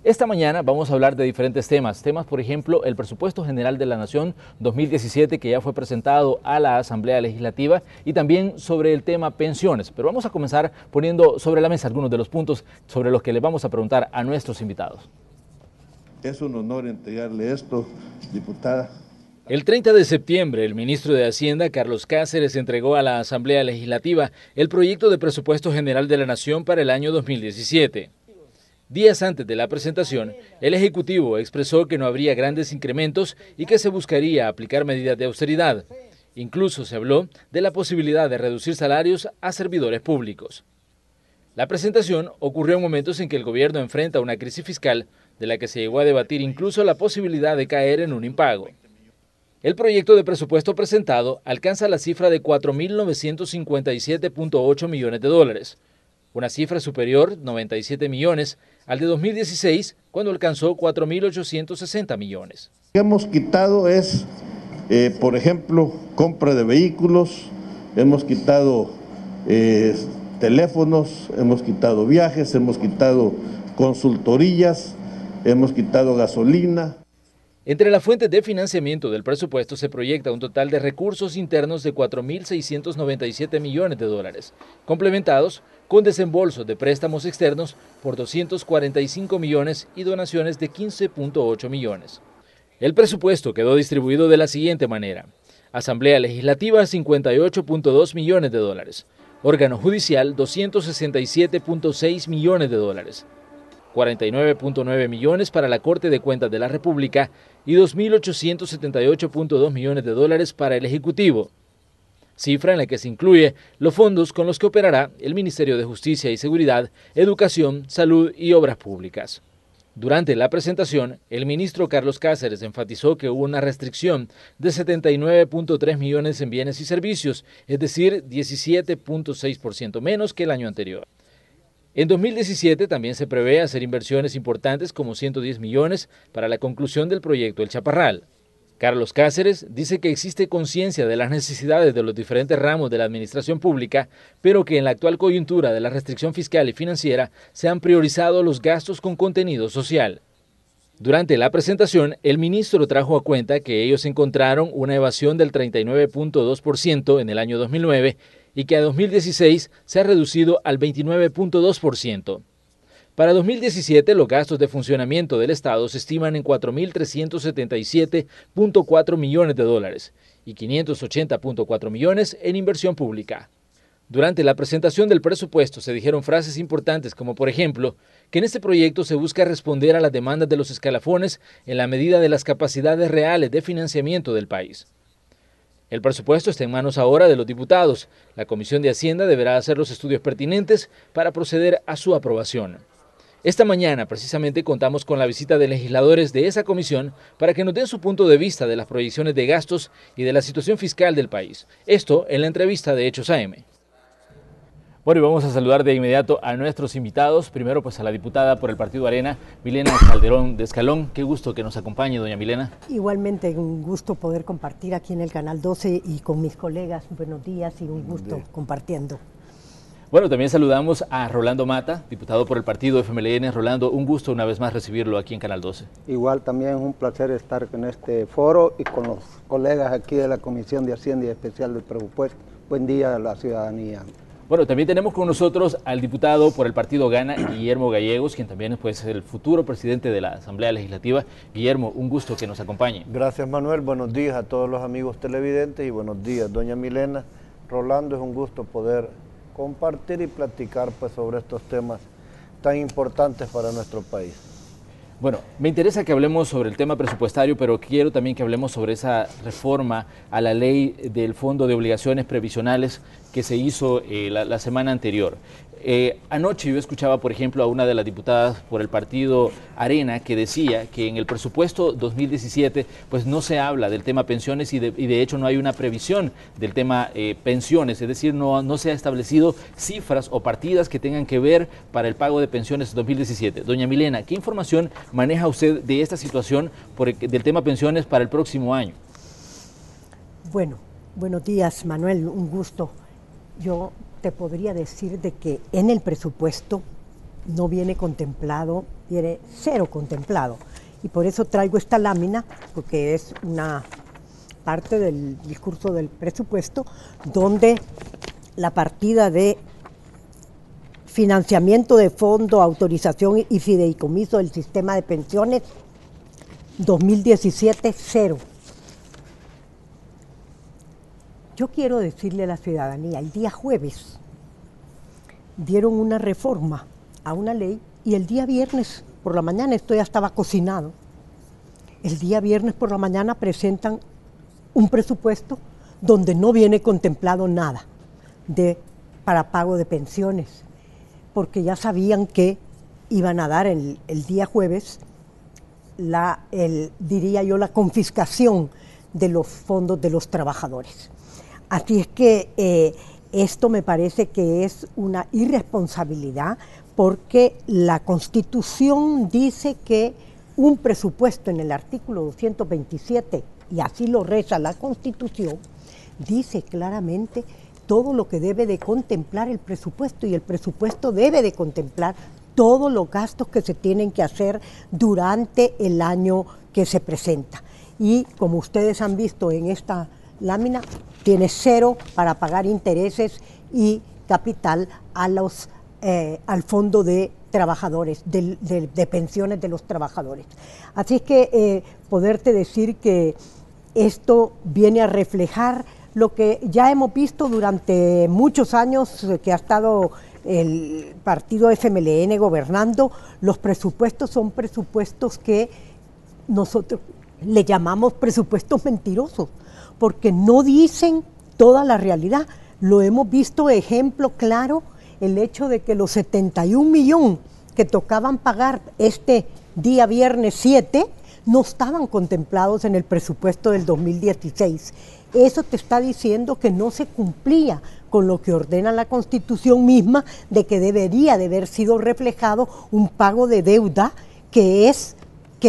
Esta mañana vamos a hablar de diferentes temas, por ejemplo, el Presupuesto General de la Nación 2017 que ya fue presentado a la Asamblea Legislativa y también sobre el tema pensiones. Pero vamos a comenzar poniendo sobre la mesa algunos de los puntos sobre los que le vamos a preguntar a nuestros invitados. Es un honor entregarle esto, diputada. El 30 de septiembre, el ministro de Hacienda, Carlos Cáceres, entregó a la Asamblea Legislativa el proyecto de Presupuesto General de la Nación para el año 2017. Días antes de la presentación, el Ejecutivo expresó que no habría grandes incrementos y que se buscaría aplicar medidas de austeridad. Incluso se habló de la posibilidad de reducir salarios a servidores públicos. La presentación ocurrió en momentos en que el gobierno enfrenta una crisis fiscal, de la que se llegó a debatir incluso la posibilidad de caer en un impago. El proyecto de presupuesto presentado alcanza la cifra de 4.957.8 millones de dólares, una cifra superior, 97 millones, al de 2016, cuando alcanzó 4.860 millones. Lo que hemos quitado es, por ejemplo, compra de vehículos, hemos quitado teléfonos, hemos quitado viajes, hemos quitado consultorías, hemos quitado gasolina. Entre las fuentes de financiamiento del presupuesto se proyecta un total de recursos internos de 4.697 millones de dólares, complementados con desembolsos de préstamos externos por 245 millones y donaciones de 15.8 millones. El presupuesto quedó distribuido de la siguiente manera: Asamblea Legislativa 58.2 millones de dólares, órgano judicial 267.6 millones de dólares, 49.9 millones para la Corte de Cuentas de la República y 2.878.2 millones de dólares para el Ejecutivo, cifra en la que se incluye los fondos con los que operará el Ministerio de Justicia y Seguridad, Educación, Salud y Obras Públicas. Durante la presentación, el ministro Carlos Cáceres enfatizó que hubo una restricción de 79.3 millones en bienes y servicios, es decir, 17.6% menos que el año anterior. En 2017 también se prevé hacer inversiones importantes como 110 millones para la conclusión del proyecto El Chaparral. Carlos Cáceres dice que existe conciencia de las necesidades de los diferentes ramos de la administración pública, pero que en la actual coyuntura de la restricción fiscal y financiera se han priorizado los gastos con contenido social. Durante la presentación, el ministro trajo a cuenta que ellos encontraron una evasión del 39.2% en el año 2009 y que a 2016 se ha reducido al 29.2%. Para 2017, los gastos de funcionamiento del Estado se estiman en 4.377.4 millones de dólares y 580.4 millones en inversión pública. Durante la presentación del presupuesto se dijeron frases importantes como, por ejemplo, que en este proyecto se busca responder a las demandas de los escalafones en la medida de las capacidades reales de financiamiento del país. El presupuesto está en manos ahora de los diputados. La Comisión de Hacienda deberá hacer los estudios pertinentes para proceder a su aprobación. Esta mañana, precisamente, contamos con la visita de legisladores de esa comisión para que nos den su punto de vista de las proyecciones de gastos y de la situación fiscal del país. Esto en la entrevista de Hechos AM. Bueno, y vamos a saludar de inmediato a nuestros invitados. Primero, pues a la diputada por el Partido Arena, Milena Calderón de Escalón. Qué gusto que nos acompañe, doña Milena. Igualmente, un gusto poder compartir aquí en el Canal 12 y con mis colegas. Buenos días y un gusto compartiendo. Bueno, también saludamos a Rolando Mata, diputado por el partido FMLN. Rolando, un gusto una vez más recibirlo aquí en Canal 12. Igual también es un placer estar en este foro y con los colegas aquí de la Comisión de Hacienda y Especial del Presupuesto. Buen día a la ciudadanía. Bueno, también tenemos con nosotros al diputado por el Partido Gana, Guillermo Gallegos, quien también es el futuro presidente de la Asamblea Legislativa. Guillermo, un gusto que nos acompañe. Gracias, Manuel. Buenos días a todos los amigos televidentes y buenos días, doña Milena. Rolando, es un gusto poder compartir y platicar pues, sobre estos temas tan importantes para nuestro país. Bueno, me interesa que hablemos sobre el tema presupuestario, pero quiero también que hablemos sobre esa reforma a la ley del Fondo de Obligaciones Previsionales que se hizo la semana anterior. Anoche yo escuchaba, por ejemplo, a una de las diputadas por el partido Arena que decía que en el presupuesto 2017 pues no se habla del tema pensiones y de hecho no hay una previsión del tema pensiones, es decir, no se ha establecido cifras o partidas que tengan que ver para el pago de pensiones 2017. Doña Milena, ¿qué información maneja usted de esta situación del tema pensiones para el próximo año? Bueno, buenos días, Manuel, un gusto. Yo te podría decir de que en el presupuesto no viene contemplado, viene cero contemplado. Y por eso traigo esta lámina, porque es una parte del discurso del presupuesto, donde la partida de financiamiento de fondo, autorización y fideicomiso del sistema de pensiones, 2017, cero. Yo quiero decirle a la ciudadanía, el día jueves dieron una reforma a una ley y el día viernes por la mañana, esto ya estaba cocinado, el día viernes por la mañana presentan un presupuesto donde no viene contemplado nada para pago de pensiones, porque ya sabían que iban a dar el día jueves diría yo, la confiscación de los fondos de los trabajadores. Así es que esto me parece que es una irresponsabilidad, porque la Constitución dice que un presupuesto en el artículo 227, y así lo reza la Constitución, dice claramente todo lo que debe de contemplar el presupuesto, y el presupuesto debe de contemplar todos los gastos que se tienen que hacer durante el año que se presenta. Y como ustedes han visto en esta lámina, tiene cero para pagar intereses y capital al fondo de trabajadores, de pensiones de los trabajadores. Así es que poderte decir que esto viene a reflejar lo que ya hemos visto durante muchos años que ha estado el partido FMLN gobernando. Los presupuestos son presupuestos que nosotros le llamamos presupuestos mentirosos, porque no dicen toda la realidad. Lo hemos visto, ejemplo claro, el hecho de que los 71 millones que tocaban pagar este día viernes 7 no estaban contemplados en el presupuesto del 2016. Eso te está diciendo que no se cumplía con lo que ordena la Constitución misma, de que debería de haber sido reflejado un pago de deuda que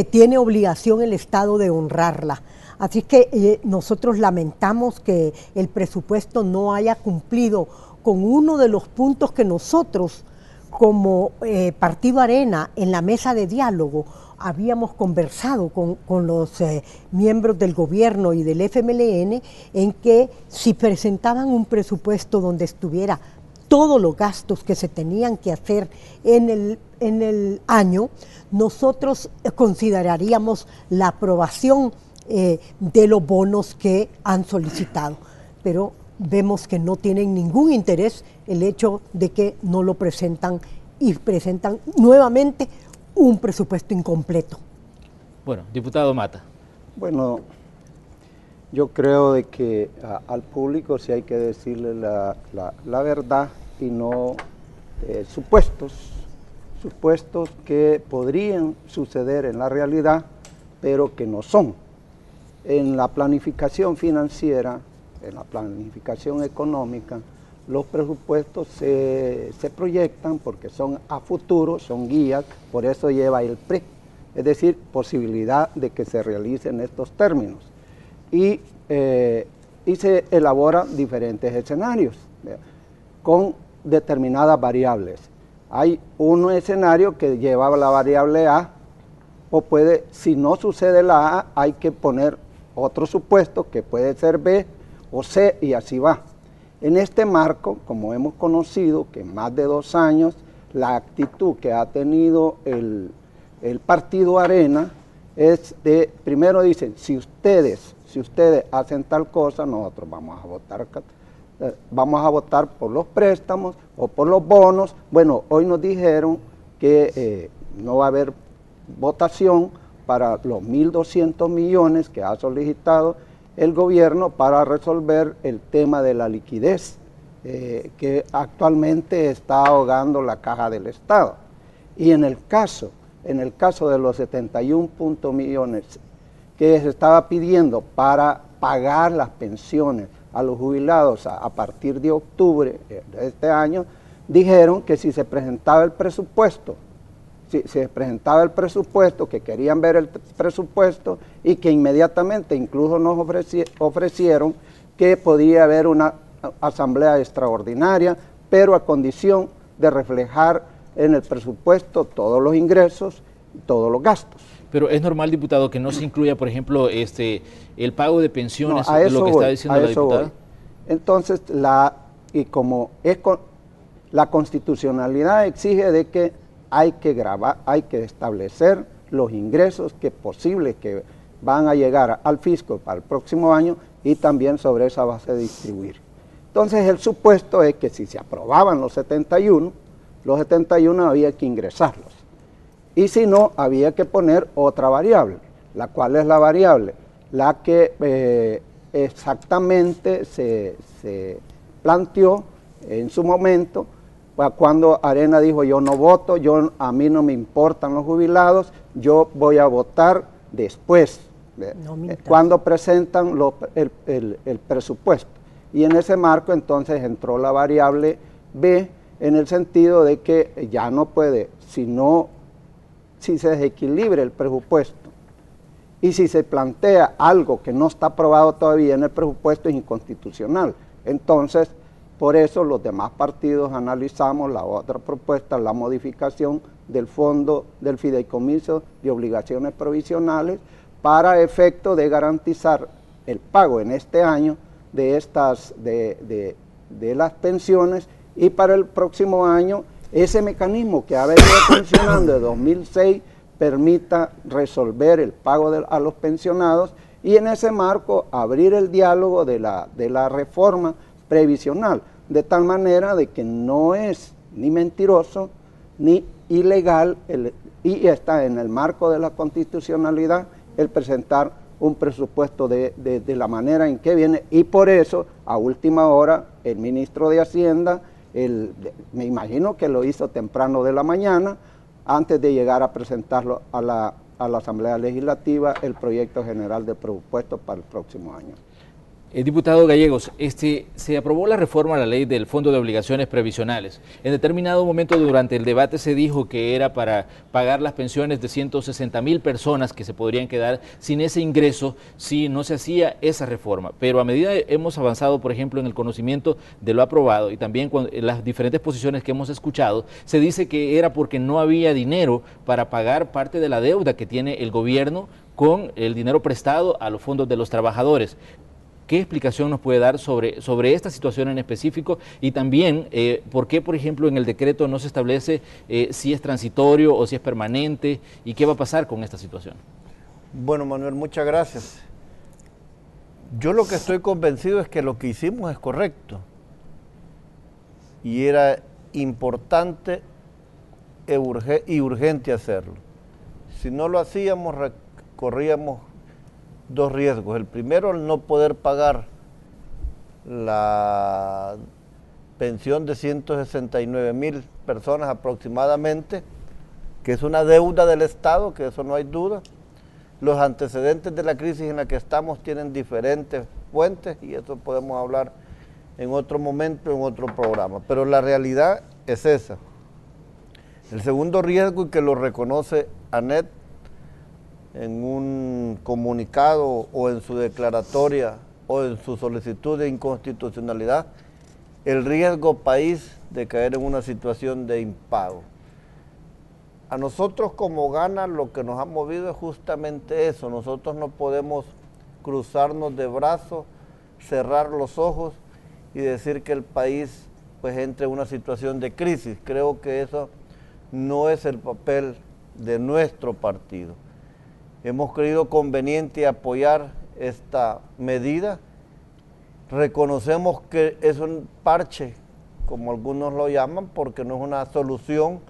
tiene obligación el Estado de honrarla. Así que nosotros lamentamos que el presupuesto no haya cumplido con uno de los puntos que nosotros, como Partido Arena, en la mesa de diálogo, habíamos conversado con los miembros del gobierno y del FMLN, en que si presentaban un presupuesto donde estuviera todos los gastos que se tenían que hacer en el año, nosotros consideraríamos la aprobación de los bonos que han solicitado. Pero vemos que no tienen ningún interés el hecho de que no lo presentan, y presentan nuevamente un presupuesto incompleto. Bueno, diputado Mata. Bueno, yo creo de que al público sí hay que decirle la verdad y no supuestos que podrían suceder en la realidad, pero que no son. En la planificación financiera, en la planificación económica, los presupuestos se proyectan porque son a futuro, son guías, por eso lleva el PRE, es decir, posibilidad de que se realicen estos términos. Y se elaboran diferentes escenarios con determinadas variables. Hay un escenario que lleva la variable A, o puede, si no sucede la A, hay que poner otro supuesto que puede ser B o C, y así va. En este marco, como hemos conocido que en más de 2 años, la actitud que ha tenido el Partido Arena es de, primero dicen, si ustedes hacen tal cosa, nosotros vamos a votar por los préstamos o por los bonos. Bueno, hoy nos dijeron que no va a haber votación para los 1.200 millones que ha solicitado el gobierno para resolver el tema de la liquidez que actualmente está ahogando la caja del Estado. Y en el caso de los 71 millones que se estaba pidiendo para pagar las pensiones a los jubilados a partir de octubre de este año, dijeron que si se presentaba el presupuesto, que querían ver el presupuesto, y que inmediatamente incluso nos ofrecieron que podía haber una asamblea extraordinaria, pero a condición de reflejar en el presupuesto todos los ingresos y todos los gastos. Pero es normal, diputado, que no se incluya, por ejemplo, el pago de pensiones, No, a de eso lo que voy, está diciendo la diputada. Voy. Entonces, como la constitucionalidad exige de que hay que establecer los ingresos posibles que van a llegar al fisco para el próximo año y también sobre esa base distribuir. Entonces, el supuesto es que si se aprobaban los 71 había que ingresarlos. Y si no, había que poner otra variable. ¿La cual es la variable? La que exactamente se planteó en su momento, cuando Arena dijo: yo no voto, a mí no me importan los jubilados, yo voy a votar después, cuando presentan el presupuesto. Y en ese marco entonces entró la variable B, en el sentido de que ya no puede, si se desequilibra el presupuesto y si se plantea algo que no está aprobado todavía en el presupuesto, es inconstitucional. Entonces, por eso los demás partidos analizamos la otra propuesta, la modificación del fondo del fideicomiso de obligaciones provisionales para efecto de garantizar el pago en este año de las pensiones, y para el próximo año ese mecanismo que ha venido funcionando de 2006 permita resolver el pago a los pensionados, y en ese marco abrir el diálogo de la reforma previsional, de tal manera de que no es ni mentiroso ni ilegal y está en el marco de la constitucionalidad el presentar un presupuesto de la manera en que viene. Y por eso, a última hora, el ministro de Hacienda, me imagino que lo hizo temprano de la mañana, antes de llegar a presentarlo a la Asamblea Legislativa, el proyecto general de presupuesto para el próximo año. Diputado Gallegos, se aprobó la reforma a la ley del Fondo de Obligaciones Previsionales. En determinado momento durante el debate se dijo que era para pagar las pensiones de 160,000 personas que se podrían quedar sin ese ingreso si no se hacía esa reforma. Pero a medida que hemos avanzado, por ejemplo, en el conocimiento de lo aprobado y también en las diferentes posiciones que hemos escuchado, se dice que era porque no había dinero para pagar parte de la deuda que tiene el gobierno con el dinero prestado a los fondos de los trabajadores. ¿Qué explicación nos puede dar sobre esta situación en específico? Y también, ¿por qué, por ejemplo, en el decreto no se establece si es transitorio o si es permanente? ¿Y qué va a pasar con esta situación? Bueno, Manuel, muchas gracias. Yo lo que estoy convencido es que lo que hicimos es correcto. Y era importante y urgente hacerlo. Si no lo hacíamos, corríamos dos riesgos. El primero, el no poder pagar la pensión de 169,000 personas aproximadamente, que es una deuda del Estado, que eso no hay duda. Los antecedentes de la crisis en la que estamos tienen diferentes fuentes y eso podemos hablar en otro momento, en otro programa. Pero la realidad es esa. El segundo riesgo, y que lo reconoce ANET en un comunicado o en su declaratoria o en su solicitud de inconstitucionalidad, el riesgo país de caer en una situación de impago. A nosotros como Gana lo que nos ha movido es justamente eso. Nosotros no podemos cruzarnos de brazos, cerrar los ojos y decir que el país pues entre en una situación de crisis. Creo que eso no es el papel de nuestro partido. Hemos creído conveniente apoyar esta medida. Reconocemos que es un parche, como algunos lo llaman, porque no es una solución,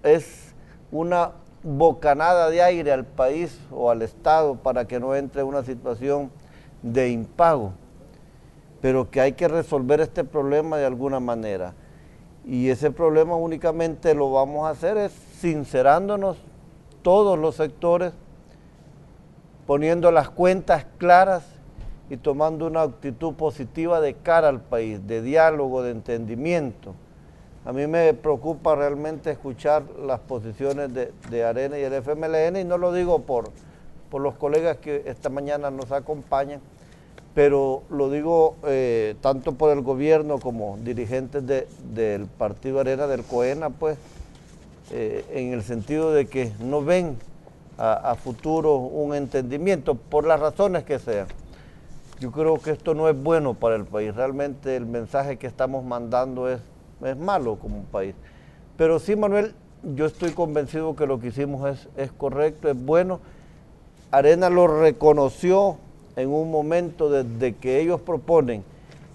es una bocanada de aire al país o al Estado para que no entre en una situación de impago, pero que hay que resolver este problema de alguna manera. Y ese problema únicamente lo vamos a hacer es sincerándonos todos los sectores, poniendo las cuentas claras y tomando una actitud positiva de cara al país, de diálogo, de entendimiento. A mí me preocupa realmente escuchar las posiciones de Arena y el FMLN, y no lo digo por los colegas que esta mañana nos acompañan, pero lo digo tanto por el gobierno como dirigentes del partido Arena, del COENA, pues, en el sentido de que no ven a futuro un entendimiento, por las razones que sean. Yo creo que esto no es bueno para el país, realmente el mensaje que estamos mandando es malo como país. Pero sí, Manuel, yo estoy convencido que lo que hicimos es correcto, es bueno. Arena lo reconoció en un momento desde que ellos proponen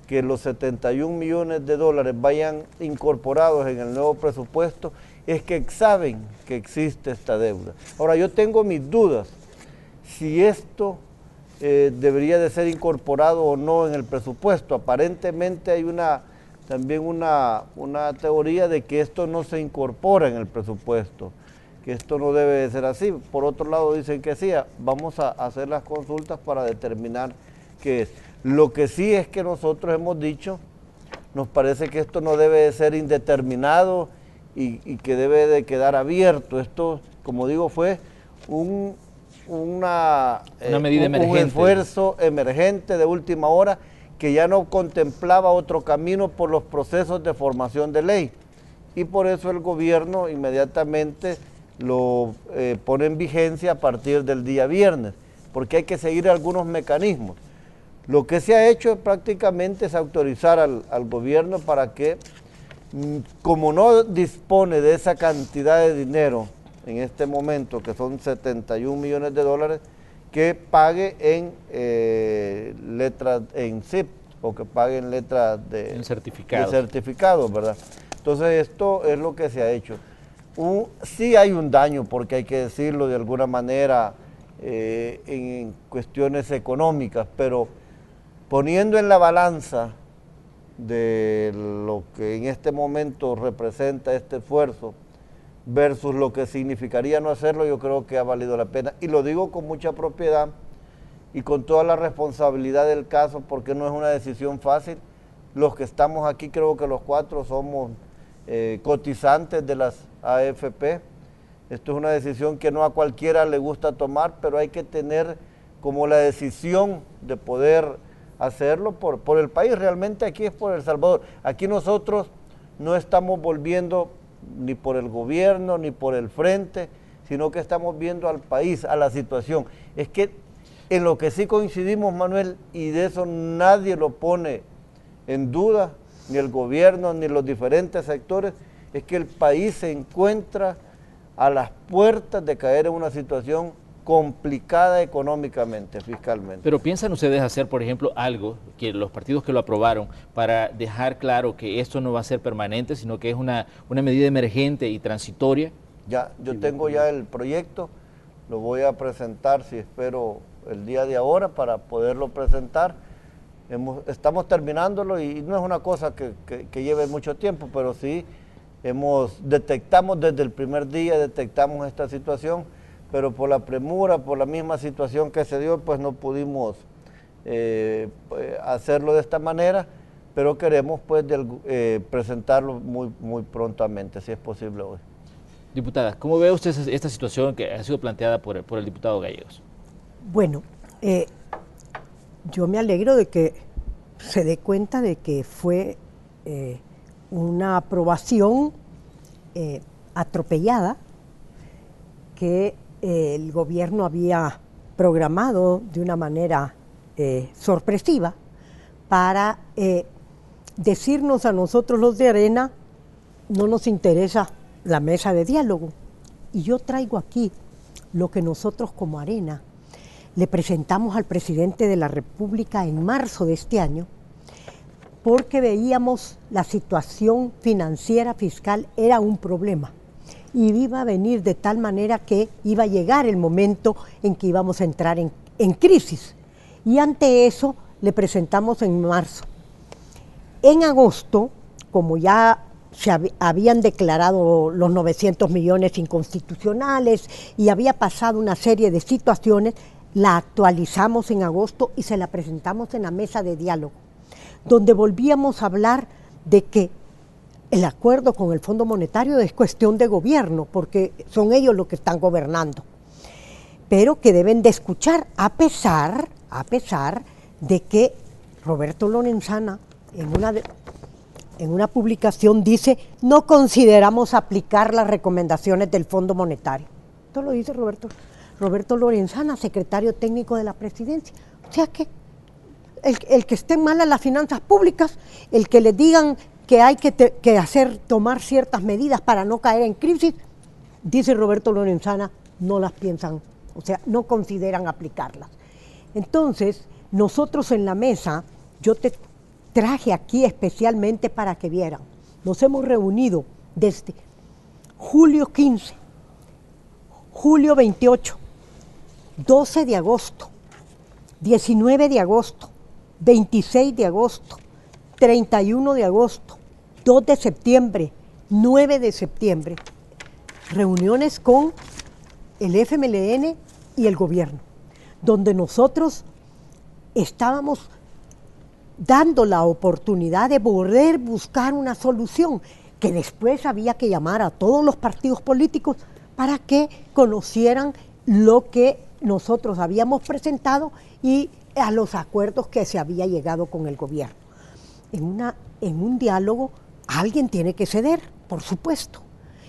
que los 71 millones de dólares vayan incorporados en el nuevo presupuesto, es que saben que existe esta deuda. Ahora, yo tengo mis dudas si esto debería de ser incorporado o no en el presupuesto. Aparentemente hay también una teoría de que esto no se incorpora en el presupuesto, que esto no debe de ser así. Por otro lado dicen que sí, vamos a hacer las consultas para determinar qué es. Lo que sí es que nosotros hemos dicho, nos parece que esto no debe de ser indeterminado y que debe de quedar abierto. Esto, como digo, fue una medida emergente, un esfuerzo emergente de última hora que ya no contemplaba otro camino por los procesos de formación de ley. Y por eso el gobierno inmediatamente lo pone en vigencia a partir del día viernes, porque hay que seguir algunos mecanismos. Lo que se ha hecho prácticamente es autorizar al gobierno para que, como no dispone de esa cantidad de dinero en este momento, que son 71 millones de dólares, que pague en letras, en ZIP, o que pague en letras de certificados, ¿verdad? Entonces esto es lo que se ha hecho. Sí hay un daño, porque hay que decirlo de alguna manera, en cuestiones económicas, pero poniendo en la balanza de lo que en este momento representa este esfuerzo versus lo que significaría no hacerlo, yo creo que ha valido la pena. Y lo digo con mucha propiedad y con toda la responsabilidad del caso, porque no es una decisión fácil. Los que estamos aquí, creo que los cuatro somos cotizantes de las AFP. Esto es una decisión que no a cualquiera le gusta tomar, pero hay que tener como la decisión de poder hacerlo por el país. Realmente aquí es por El Salvador. Aquí nosotros no estamos volviendo ni por el gobierno, ni por el frente, sino que estamos viendo al país, a la situación. Es que en lo que sí coincidimos, Manuel, y de eso nadie lo pone en duda, ni el gobierno, ni los diferentes sectores, es que el país se encuentra a las puertas de caer en una situación complicada económicamente, fiscalmente. Pero ¿piensan ustedes hacer, por ejemplo, algo, que los partidos que lo aprobaron, para dejar claro que esto no va a ser permanente, sino que es una medida emergente y transitoria? Ya, yo tengo ya el proyecto, lo voy a presentar, si espero, el día de ahora para poderlo presentar. Estamos terminándolo y no es una cosa que lleve mucho tiempo, pero sí detectamos desde el primer día, detectamos esta situación, pero por la premura, por la misma situación que se dio, pues no pudimos hacerlo de esta manera, pero queremos pues presentarlo muy prontamente, si es posible hoy. Diputada, ¿cómo ve usted esta situación que ha sido planteada por el diputado Gallegos? Bueno, yo me alegro de que se dé cuenta de que fue una aprobación atropellada, que el gobierno había programado de una manera sorpresiva para decirnos a nosotros los de Arena, no nos interesa la mesa de diálogo. Y yo traigo aquí lo que nosotros como Arena le presentamos al presidente de la República en marzo de este año, porque veíamos la situación financiera fiscal era un problema y iba a venir de tal manera que iba a llegar el momento en que íbamos a entrar en crisis. Y ante eso le presentamos en marzo. En agosto, como ya se habían declarado los 900 millones inconstitucionales y había pasado una serie de situaciones, la actualizamos en agosto y se la presentamos en la mesa de diálogo, donde volvíamos a hablar de que el acuerdo con el Fondo Monetario es cuestión de gobierno, porque son ellos los que están gobernando, pero que deben de escuchar, a pesar de que Roberto Lorenzana, en una publicación dice, no consideramos aplicar las recomendaciones del Fondo Monetario. Esto lo dice Roberto Lorenzana, secretario técnico de la presidencia. O sea que el que estén malas las finanzas públicas, el que les digan que hay que tomar ciertas medidas para no caer en crisis, dice Roberto Lorenzana, no las piensan, o sea, no consideran aplicarlas. Entonces, nosotros en la mesa, yo te traje aquí especialmente para que vieran, nos hemos reunido desde julio 15, julio 28, 12 de agosto, 19 de agosto, 26 de agosto, 31 de agosto, 2 de septiembre, 9 de septiembre, reuniones con el FMLN y el gobierno, donde nosotros estábamos dando la oportunidad de poder buscar una solución, que después había que llamar a todos los partidos políticos para que conocieran lo que nosotros habíamos presentado y a los acuerdos que se había llegado con el gobierno. En un diálogo alguien tiene que ceder, por supuesto,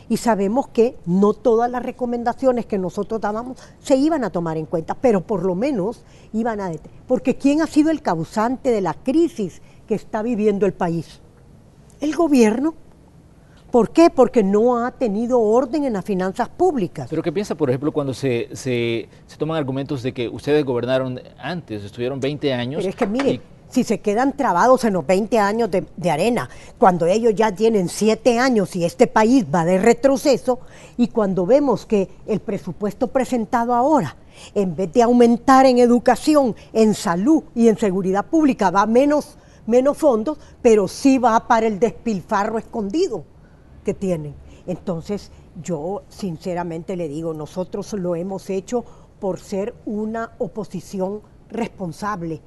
y sabemos que no todas las recomendaciones que nosotros dábamos se iban a tomar en cuenta, pero por lo menos iban a detener. Porque ¿quién ha sido el causante de la crisis que está viviendo el país? El gobierno. ¿Por qué? Porque no ha tenido orden en las finanzas públicas. Pero ¿qué piensa, por ejemplo, cuando se toman argumentos de que ustedes gobernaron antes, estuvieron 20 años? Pero es que mire, si se quedan trabados en los 20 años de arena, cuando ellos ya tienen 7 años y este país va de retroceso, y cuando vemos que el presupuesto presentado ahora, en vez de aumentar en educación, en salud y en seguridad pública, va menos fondos, pero sí va para el despilfarro escondido que tienen. Entonces, yo sinceramente le digo, nosotros lo hemos hecho por ser una oposición responsable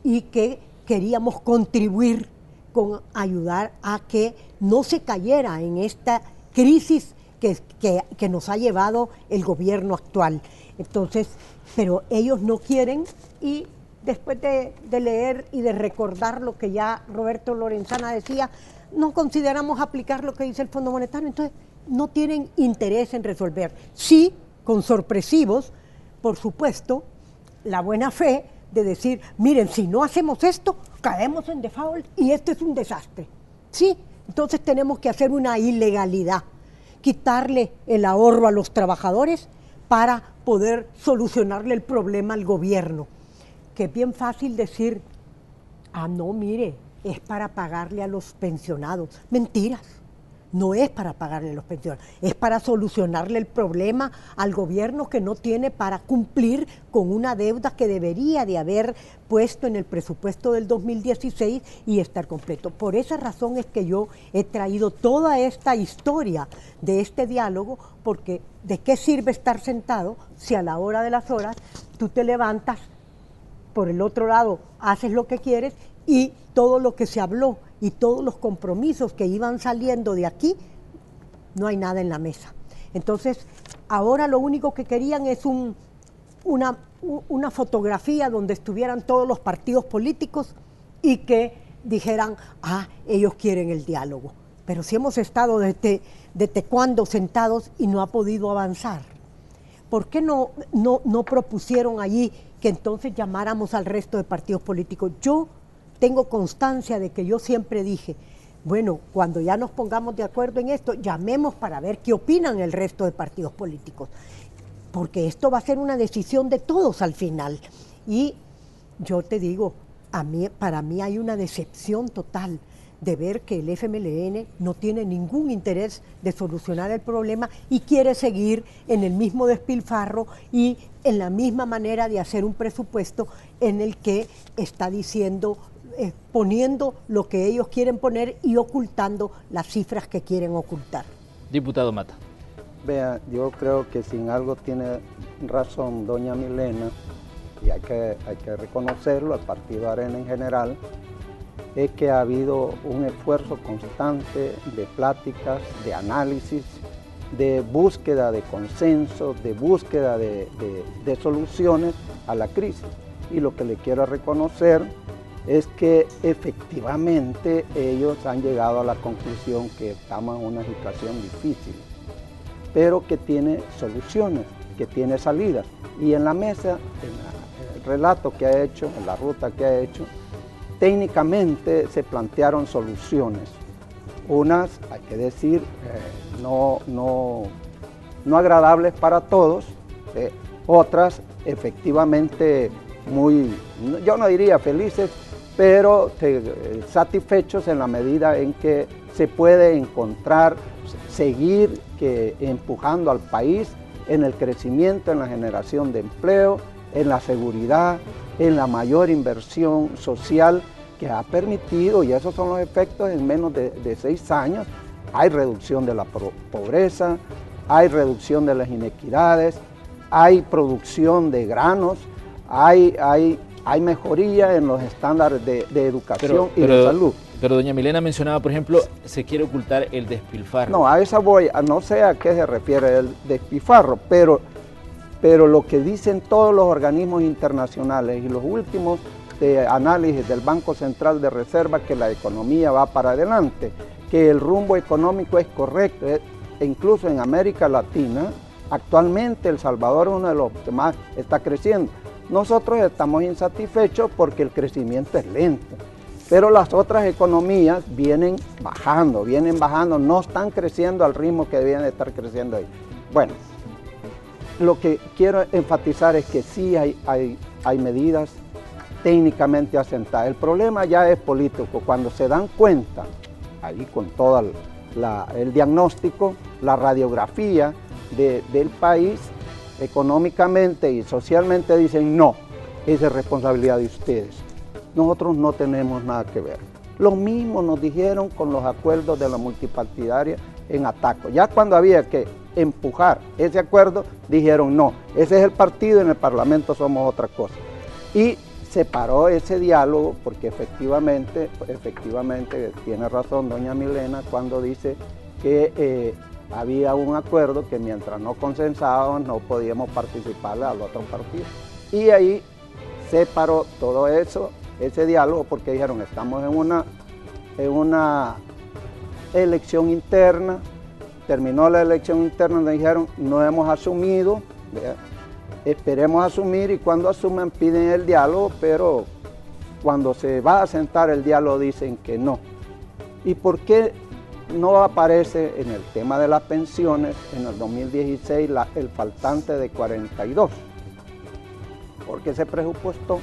y que queríamos contribuir con ayudar a que no se cayera en esta crisis que nos ha llevado el gobierno actual. Entonces, pero ellos no quieren, y después de leer y de recordar lo que ya Roberto Lorenzana decía, no consideramos aplicar lo que dice el Fondo Monetario, entonces no tienen interés en resolver. Sí, con sorpresivos, por supuesto, la buena fe de decir, miren, si no hacemos esto, caemos en default y esto es un desastre. Sí, entonces tenemos que hacer una ilegalidad, quitarle el ahorro a los trabajadores para poder solucionarle el problema al gobierno. Que es bien fácil decir, no, mire, es para pagarle a los pensionados. Mentiras. No es para pagarle a los pensionados, es para solucionarle el problema al gobierno que no tiene para cumplir con una deuda que debería de haber puesto en el presupuesto del 2016 y estar completo. Por esa razón es que yo he traído toda esta historia de este diálogo, porque ¿de qué sirve estar sentado si a la hora de las horas tú te levantas, por el otro lado haces lo que quieres y todo lo que se habló y todos los compromisos que iban saliendo de aquí, no hay nada en la mesa? Entonces, ahora lo único que querían es una fotografía donde estuvieran todos los partidos políticos y que dijeran, ellos quieren el diálogo. Pero si hemos estado desde cuándo sentados y no ha podido avanzar. ¿Por qué no propusieron allí que entonces llamáramos al resto de partidos políticos? Yo tengo constancia de que yo siempre dije, bueno, cuando ya nos pongamos de acuerdo en esto, llamemos para ver qué opinan el resto de partidos políticos, porque esto va a ser una decisión de todos al final. Y yo te digo, para mí hay una decepción total de ver que el FMLN no tiene ningún interés de solucionar el problema y quiere seguir en el mismo despilfarro y en la misma manera de hacer un presupuesto en el que está diciendo, poniendo lo que ellos quieren poner y ocultando las cifras que quieren ocultar. Diputado Mata. Vea, yo creo que sin algo tiene razón doña Milena, y hay que reconocerlo, el Partido Arena en general, es que ha habido un esfuerzo constante de pláticas, de análisis, de búsqueda de consenso, de búsqueda de soluciones a la crisis. Y lo que le quiero reconocer es que efectivamente ellos han llegado a la conclusión que estamos en una situación difícil, pero que tiene soluciones, que tiene salidas. Y en la mesa, en el relato que ha hecho, en la ruta que ha hecho, técnicamente se plantearon soluciones. Unas, hay que decir, no agradables para todos, otras efectivamente muy, yo no diría felices, pero satisfechos en la medida en que se puede encontrar, seguir empujando al país en el crecimiento, en la generación de empleo, en la seguridad, en la mayor inversión social que ha permitido, y esos son los efectos en menos de 6 años, hay reducción de la pobreza, hay reducción de las inequidades, hay producción de granos, hay mejoría en los estándares de educación y de salud. Pero doña Milena mencionaba, por ejemplo, se quiere ocultar el despilfarro. No, a esa voy, no sé a qué se refiere el despilfarro, pero lo que dicen todos los organismos internacionales y los últimos análisis del Banco Central de Reserva, que la economía va para adelante, que el rumbo económico es correcto, e incluso en América Latina, actualmente El Salvador es uno de los que más está creciendo. Nosotros estamos insatisfechos porque el crecimiento es lento, pero las otras economías vienen bajando, no están creciendo al ritmo que debían estar creciendo ahí. Bueno, lo que quiero enfatizar es que sí hay medidas técnicamente asentadas. El problema ya es político. Cuando se dan cuenta, ahí con todo el diagnóstico, la radiografía del país, económicamente y socialmente dicen no, esa es responsabilidad de ustedes. Nosotros no tenemos nada que ver. Lo mismo nos dijeron con los acuerdos de la multipartidaria en Ataco. Ya cuando había que empujar ese acuerdo, dijeron no, ese es el partido, en el Parlamento somos otra cosa. Y se paró ese diálogo porque efectivamente tiene razón doña Milena cuando dice que había un acuerdo que mientras no consensábamos no podíamos participarle al otro partido. Y ahí se paró todo eso, ese diálogo, porque dijeron estamos en una elección interna, terminó la elección interna, nos dijeron no hemos asumido, esperemos asumir, y cuando asuman piden el diálogo, pero cuando se va a sentar el diálogo dicen que no. ¿Y por qué no aparece en el tema de las pensiones en el 2016 el faltante de 42? Porque se presupuestó,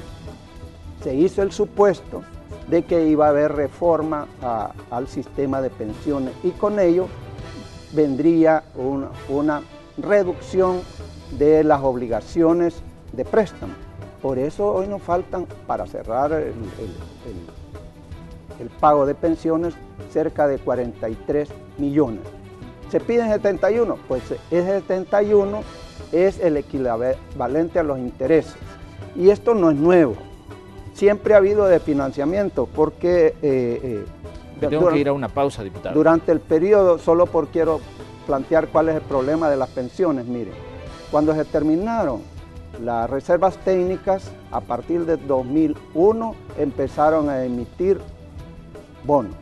se hizo el supuesto de que iba a haber reforma al sistema de pensiones y con ello vendría una reducción de las obligaciones de préstamo. Por eso hoy nos faltan, para cerrar el pago de pensiones, cerca de 43 millones. ¿Se piden 71? Pues ese 71 es el equivalente a los intereses. Y esto no es nuevo. Siempre ha habido desfinanciamiento porque... Tengo que ir a una pausa, diputado. Durante el periodo, quiero plantear cuál es el problema de las pensiones. Miren, cuando se terminaron las reservas técnicas, a partir de 2001 empezaron a emitir bonos.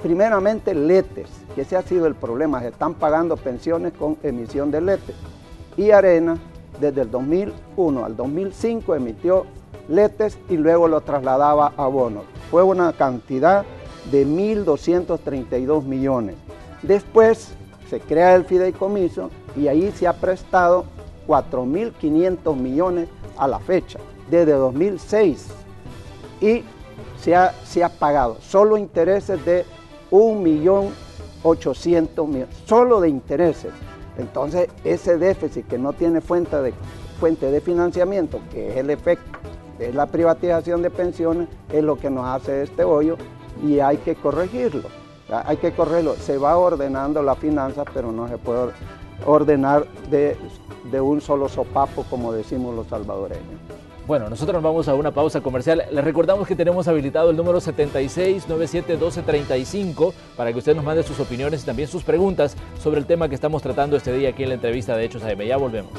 Primeramente letes, que ese ha sido el problema, se están pagando pensiones con emisión de letes. Y Arena, desde el 2001 al 2005 emitió letes y luego lo trasladaba a bonos. Fue una cantidad de 1.232 millones. Después se crea el fideicomiso y ahí se ha prestado 4.500 millones a la fecha, desde 2006. Y se ha pagado solo intereses de 1.800.000, solo de intereses. Entonces ese déficit que no tiene fuente de financiamiento, que es el efecto de la privatización de pensiones, es lo que nos hace este hoyo y hay que corregirlo. Hay que corregirlo. Se va ordenando la finanza, pero no se puede ordenar de un solo sopapo, como decimos los salvadoreños. Bueno, nosotros nos vamos a una pausa comercial. Les recordamos que tenemos habilitado el número 76971235 para que usted nos mande sus opiniones y también sus preguntas sobre el tema que estamos tratando este día aquí en la entrevista de Hechos AM. Ya volvemos.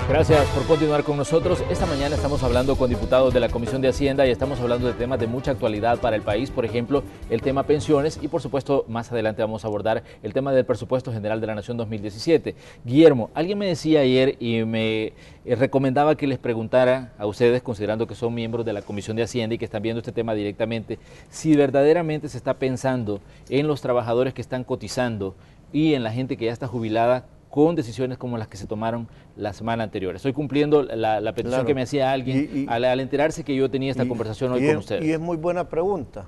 Gracias por continuar con nosotros. Esta mañana estamos hablando con diputados de la Comisión de Hacienda y estamos hablando de temas de mucha actualidad para el país, por ejemplo, el tema pensiones y por supuesto más adelante vamos a abordar el tema del presupuesto general de la Nación 2017. Guillermo, alguien me decía ayer y me recomendaba que les preguntara a ustedes, considerando que son miembros de la Comisión de Hacienda y que están viendo este tema directamente, si verdaderamente se está pensando en los trabajadores que están cotizando y en la gente que ya está jubilada con decisiones como las que se tomaron la semana anterior. Estoy cumpliendo la petición Claro. que me hacía alguien al enterarse que yo tenía esta conversación hoy con ustedes. Y es muy buena pregunta.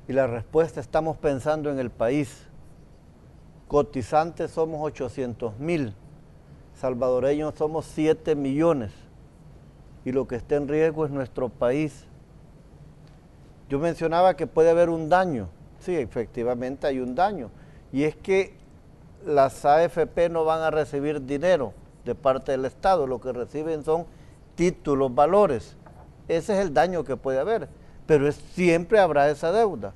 Y la respuesta, estamos pensando en el país. Cotizantes somos 800,000, salvadoreños somos 7 millones. Y lo que está en riesgo es nuestro país. Yo mencionaba que puede haber un daño. Sí, efectivamente hay un daño. Y es que las AFP no van a recibir dinero de parte del Estado, lo que reciben son títulos, valores. Ese es el daño que puede haber, pero siempre habrá esa deuda.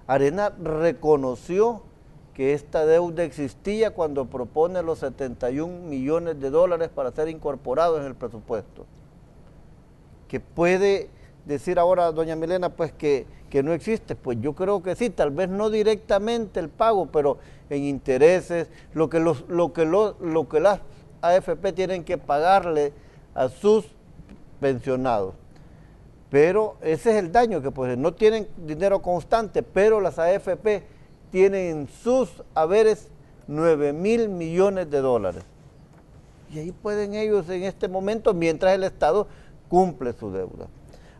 Arena reconoció que esta deuda existía cuando propone los 71 millones de dólares para ser incorporados en el presupuesto. Que puede decir ahora doña Milena pues que no existe, pues yo creo que sí, tal vez no directamente el pago, pero en intereses, lo que las AFP tienen que pagarle a sus pensionados. Pero ese es el daño, que pues no tienen dinero constante, pero las AFP tienen en sus haberes 9,000 millones de dólares. Y ahí pueden ellos en este momento, mientras el Estado cumple su deuda.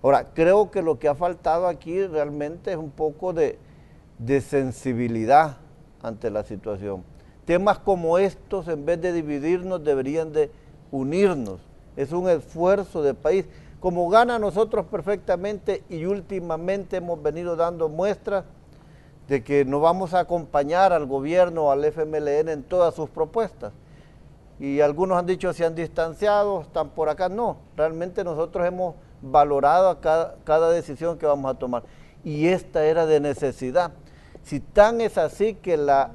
Ahora, creo que lo que ha faltado aquí realmente es un poco de sensibilidad ante la situación. Temas como estos, en vez de dividirnos, deberían de unirnos. Es un esfuerzo de país. Como gana nosotros perfectamente y últimamente hemos venido dando muestras de que no vamos a acompañar al gobierno, al FMLN en todas sus propuestas. Y algunos han dicho se han distanciado, están por acá. No, realmente nosotros hemos valorado cada decisión que vamos a tomar. Y esta era de necesidad. Si tan es así que la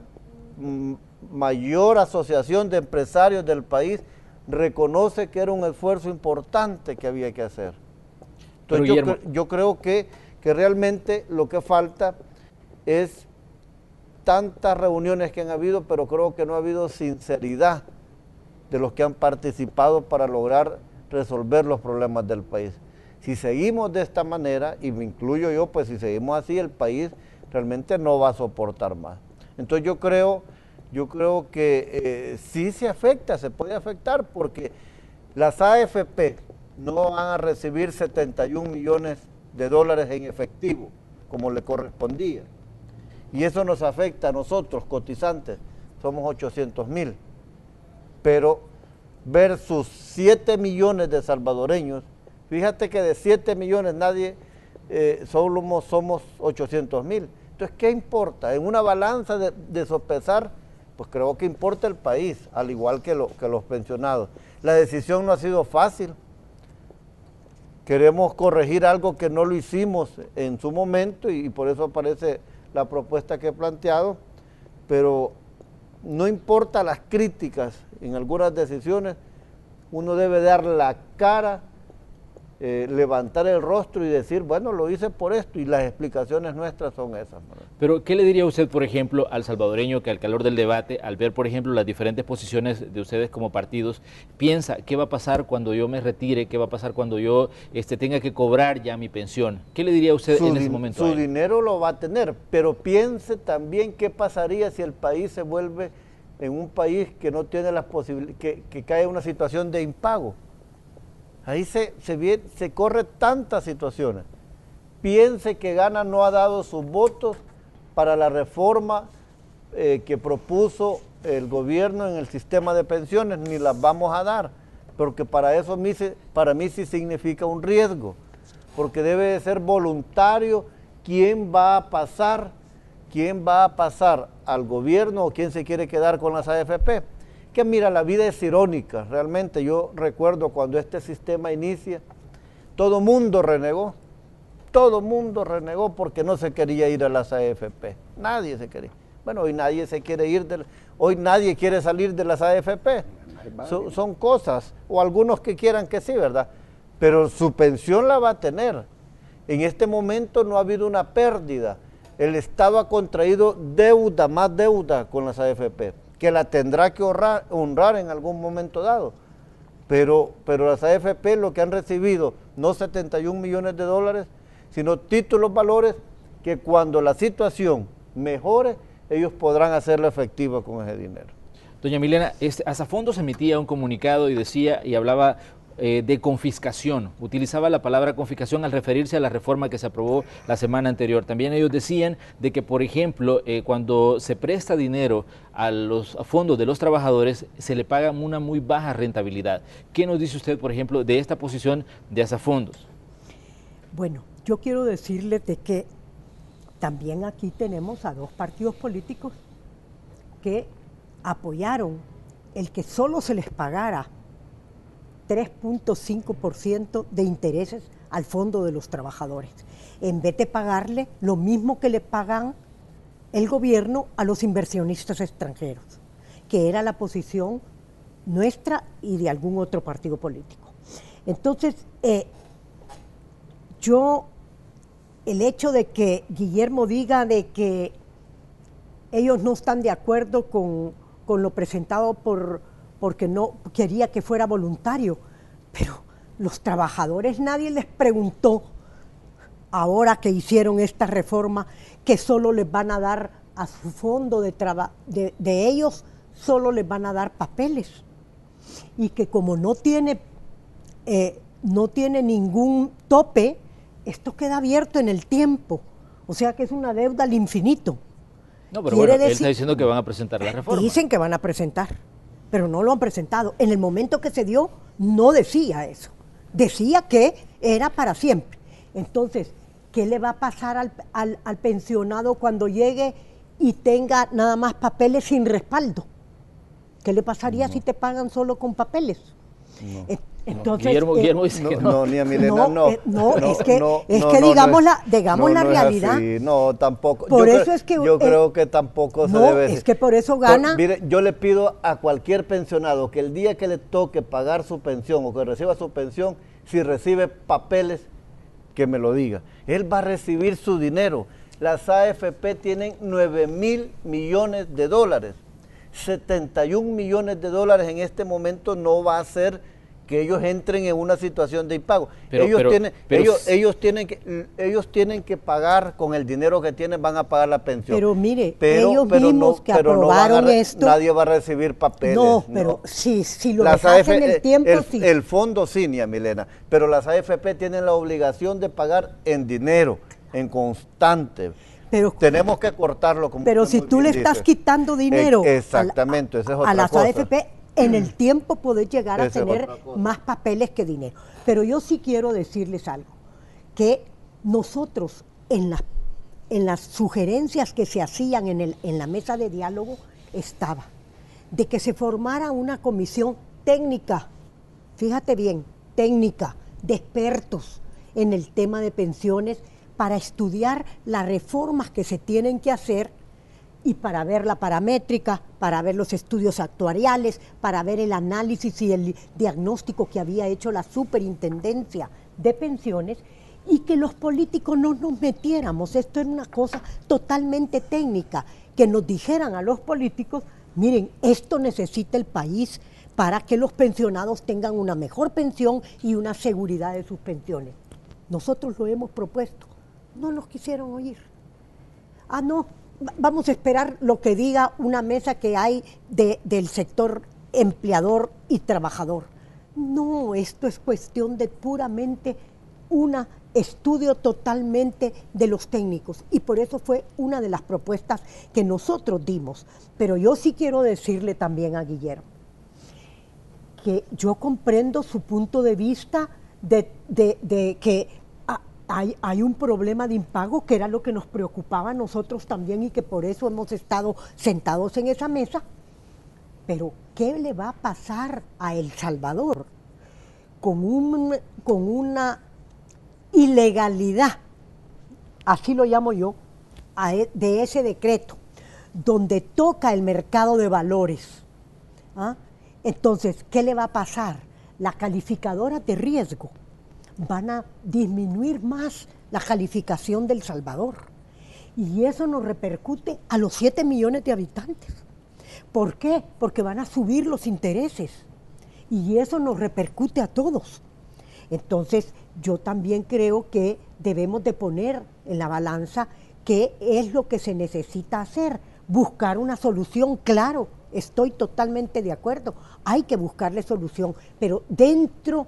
mayor asociación de empresarios del país reconoce que era un esfuerzo importante que había que hacer. Entonces yo creo que realmente lo que falta es tantas reuniones que han habido, pero creo que no ha habido sinceridad de los que han participado para lograr resolver los problemas del país. Si seguimos de esta manera, y me incluyo yo, pues si seguimos así, el país realmente no va a soportar más. Entonces yo creo que sí se afecta, se puede afectar, porque las AFP no van a recibir 71 millones de dólares en efectivo, como le correspondía. Y eso nos afecta a nosotros, cotizantes, somos 800,000. Pero versus 7 millones de salvadoreños, fíjate que de 7 millones solo somos 800,000. Entonces, ¿qué importa? En una balanza de sopesar, pues creo que importa el país, al igual que los pensionados. La decisión no ha sido fácil. Queremos corregir algo que no lo hicimos en su momento y por eso aparece la propuesta que he planteado, pero no importa las críticas en algunas decisiones, uno debe dar la cara, levantar el rostro y decir, bueno, lo hice por esto, y las explicaciones nuestras son esas, ¿verdad? Pero, ¿qué le diría usted, por ejemplo, al salvadoreño que al calor del debate, al ver, por ejemplo, las diferentes posiciones de ustedes como partidos, piensa, ¿qué va a pasar cuando yo me retire? ¿Qué va a pasar cuando yo tenga que cobrar ya mi pensión? ¿Qué le diría usted en ese momento? Su dinero lo va a tener, pero piense también qué pasaría si el país se vuelve en un país que no tiene las posibilidades, que cae en una situación de impago. Ahí se corre tantas situaciones. Piense que Gana no ha dado sus votos para la reforma que propuso el gobierno en el sistema de pensiones, ni las vamos a dar, porque para mí sí significa un riesgo, porque debe de ser voluntario quién va a pasar al gobierno o quién se quiere quedar con las AFP. Que mira, la vida es irónica, realmente. Yo recuerdo cuando este sistema inicia, todo mundo renegó porque no se quería ir a las AFP, nadie se quería. Bueno, hoy nadie se quiere ir, hoy nadie quiere salir de las AFP. son cosas, o algunos que quieran que sí, ¿verdad? Pero su pensión la va a tener. En este momento no ha habido una pérdida. El Estado ha contraído deuda, más deuda con las AFP, que la tendrá que honrar en algún momento dado. Pero las AFP lo que han recibido, no 71 millones de dólares, sino títulos valores que cuando la situación mejore, ellos podrán hacerlo efectivo con ese dinero. Doña Milena, Asafondos emitía un comunicado y decía y hablaba de confiscación, utilizaba la palabra confiscación al referirse a la reforma que se aprobó la semana anterior. También ellos decían de que, por ejemplo, cuando se presta dinero a los fondos de los trabajadores, se le paga una muy baja rentabilidad. ¿Qué nos dice usted, por ejemplo, de esta posición de Asafondos? Bueno, yo quiero decirles de que también aquí tenemos a dos partidos políticos que apoyaron el que solo se les pagara 3.5% de intereses al fondo de los trabajadores, en vez de pagarle lo mismo que le pagan el gobierno a los inversionistas extranjeros, que era la posición nuestra y de algún otro partido político. Entonces, el hecho de que Guillermo diga de que ellos no están de acuerdo con lo presentado porque no quería que fuera voluntario, pero los trabajadores nadie les preguntó, ahora que hicieron esta reforma, que solo les van a dar a su fondo de ellos, solo les van a dar papeles, y que como no tiene ningún tope, esto queda abierto en el tiempo, o sea que es una deuda al infinito. No, pero bueno, él está diciendo que van a presentar la reforma. Dicen que van a presentar, pero no lo han presentado. En el momento que se dio, no decía eso. Decía que era para siempre. Entonces, ¿qué le va a pasar al pensionado cuando llegue y tenga nada más papeles sin respaldo? ¿Qué le pasaría si te pagan solo con papeles? Entonces, Guillermo dice que no. No, ni a Milena, es que digamos la realidad. Así, no, tampoco. Yo creo que tampoco se debe. Es que por eso gana. Mire, yo le pido a cualquier pensionado que el día que le toque pagar su pensión o que reciba su pensión, si recibe papeles, que me lo diga. Él va a recibir su dinero. Las AFP tienen 9.000 millones de dólares. 71 millones de dólares en este momento no va a ser que ellos entren en una situación de impago. Ellos tienen que pagar con el dinero que tienen, van a pagar la pensión. Pero mire, ellos mismos que aprobaron esto. Nadie va a recibir papeles. No, pero si lo dejas en el tiempo, sí. El fondo sí, Nia Milena, pero las AFP tienen la obligación de pagar en dinero, en constante. Pero, tenemos que cortarlo. Pero si tú le estás quitando dinero exactamente, esa es otra a las cosa. AFP, en el tiempo podés llegar a tener más papeles que dinero. Pero yo sí quiero decirles algo, que nosotros en las sugerencias que se hacían en la mesa de diálogo estaba de que se formara una comisión técnica, fíjate bien, técnica, de expertos en el tema de pensiones para estudiar las reformas que se tienen que hacer y para ver la paramétrica, para ver los estudios actuariales, para ver el análisis y el diagnóstico que había hecho la Superintendencia de Pensiones, y que los políticos no nos metiéramos. Esto era una cosa totalmente técnica, que nos dijeran a los políticos, miren, esto necesita el país para que los pensionados tengan una mejor pensión y una seguridad de sus pensiones. Nosotros lo hemos propuesto, no nos quisieron oír. Ah, no, vamos a esperar lo que diga una mesa que hay del sector empleador y trabajador. No, esto es cuestión de puramente un estudio totalmente de los técnicos, y por eso fue una de las propuestas que nosotros dimos. Pero yo sí quiero decirle también a Guillermo que yo comprendo su punto de vista de que hay un problema de impago, que era lo que nos preocupaba a nosotros también, y que por eso hemos estado sentados en esa mesa. Pero ¿qué le va a pasar a El Salvador con una ilegalidad, así lo llamo yo, de ese decreto, donde toca el mercado de valores? Entonces, ¿qué le va a pasar? Las calificadoras de riesgo van a disminuir más la calificación del Salvador. Y eso nos repercute a los 7 millones de habitantes. ¿Por qué? Porque van a subir los intereses. Y eso nos repercute a todos. Entonces, yo también creo que debemos de poner en la balanza qué es lo que se necesita hacer. Buscar una solución, claro, estoy totalmente de acuerdo. Hay que buscarle solución, pero dentro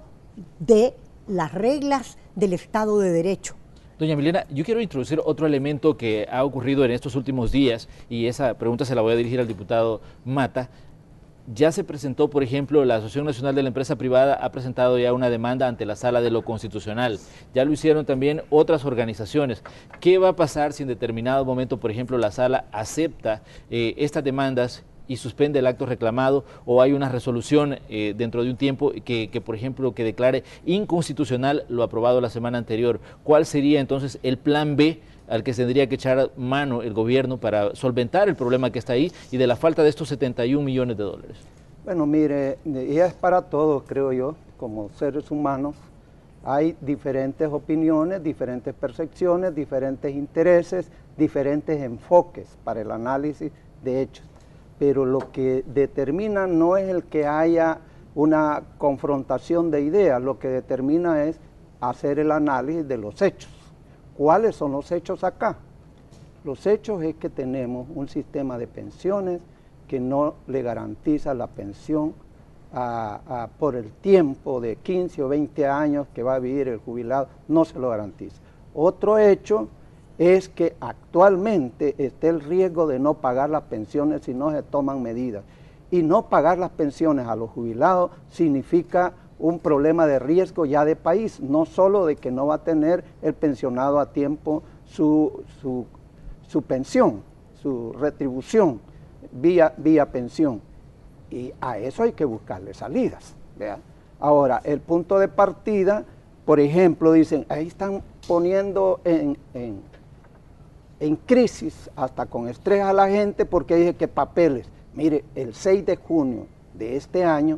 de las reglas del Estado de Derecho. Doña Milena, yo quiero introducir otro elemento que ha ocurrido en estos últimos días, y esa pregunta se la voy a dirigir al diputado Mata. Ya se presentó, por ejemplo, la Asociación Nacional de la Empresa Privada ha presentado ya una demanda ante la Sala de lo Constitucional. Ya lo hicieron también otras organizaciones. ¿Qué va a pasar si en determinado momento, por ejemplo, la Sala acepta estas demandas y suspende el acto reclamado, o hay una resolución dentro de un tiempo que, por ejemplo, que declare inconstitucional lo aprobado la semana anterior? ¿Cuál sería entonces el plan B al que tendría que echar mano el gobierno para solventar el problema que está ahí y de la falta de estos 71 millones de dólares? Bueno, mire, y es para todos, creo yo, como seres humanos. Hay diferentes opiniones, diferentes percepciones, diferentes intereses, diferentes enfoques para el análisis de hechos. Pero lo que determina no es el que haya una confrontación de ideas, lo que determina es hacer el análisis de los hechos. ¿Cuáles son los hechos acá? Los hechos es que tenemos un sistema de pensiones que no le garantiza la pensión por el tiempo de 15 o 20 años que va a vivir el jubilado, no se lo garantiza. Otro hecho es que actualmente está el riesgo de no pagar las pensiones si no se toman medidas. Y no pagar las pensiones a los jubilados significa un problema de riesgo ya de país, no solo de que no va a tener el pensionado a tiempo su pensión, su retribución vía pensión. Y a eso hay que buscarle salidas, ¿vea? Ahora, el punto de partida, por ejemplo, dicen, ahí están poniendo en crisis, hasta con estrés a la gente, porque dice que papeles. Mire, el 6 de junio de este año,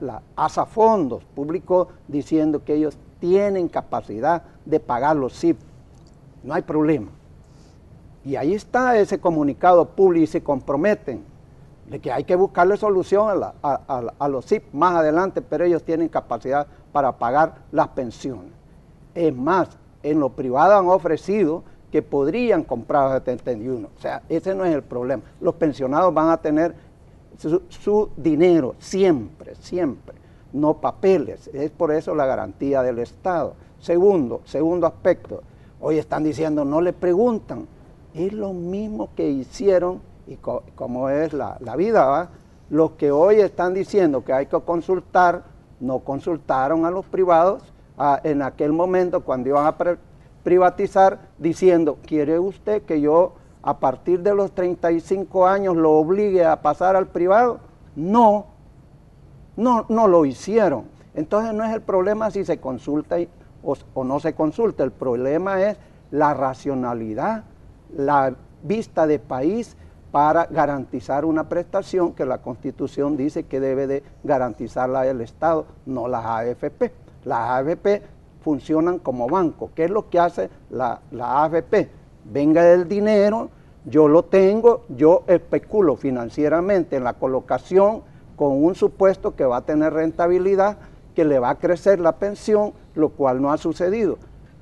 la Asafondos publicó diciendo que ellos tienen capacidad de pagar los SIP. No hay problema. Y ahí está ese comunicado público y se comprometen de que hay que buscarle solución a los SIP más adelante, pero ellos tienen capacidad para pagar las pensiones. Es más, en lo privado han ofrecido que podrían comprar 71. O sea, ese no es el problema. Los pensionados van a tener su dinero siempre, siempre, no papeles. Es por eso la garantía del Estado. Segundo aspecto, hoy están diciendo, no le preguntan. Es lo mismo que hicieron, y como es la vida, ¿va? Los que hoy están diciendo que hay que consultar, no consultaron a los privados en aquel momento cuando iban a privatizar, diciendo, ¿quiere usted que yo a partir de los 35 años lo obligue a pasar al privado? No lo hicieron. Entonces no es el problema si se consulta o no se consulta, el problema es la racionalidad, la vista de país para garantizar una prestación que la Constitución dice que debe de garantizarla el Estado, no las AFP. Las AFP funcionan como banco. ¿Qué es lo que hace la AFP? Venga el dinero, yo lo tengo, yo especulo financieramente en la colocación con un supuesto que va a tener rentabilidad, que le va a crecer la pensión, lo cual no ha sucedido.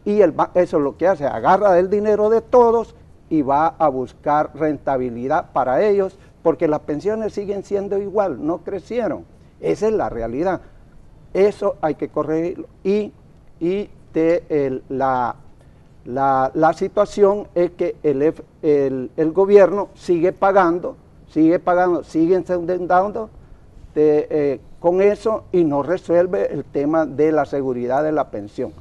Y eso es lo que hace, agarra el dinero de todos y va a buscar rentabilidad para ellos, porque las pensiones siguen siendo igual, no crecieron. Esa es la realidad. Eso hay que corregirlo. La situación es que el gobierno sigue pagando, sigue endeudando con eso y no resuelve el tema de la seguridad de la pensión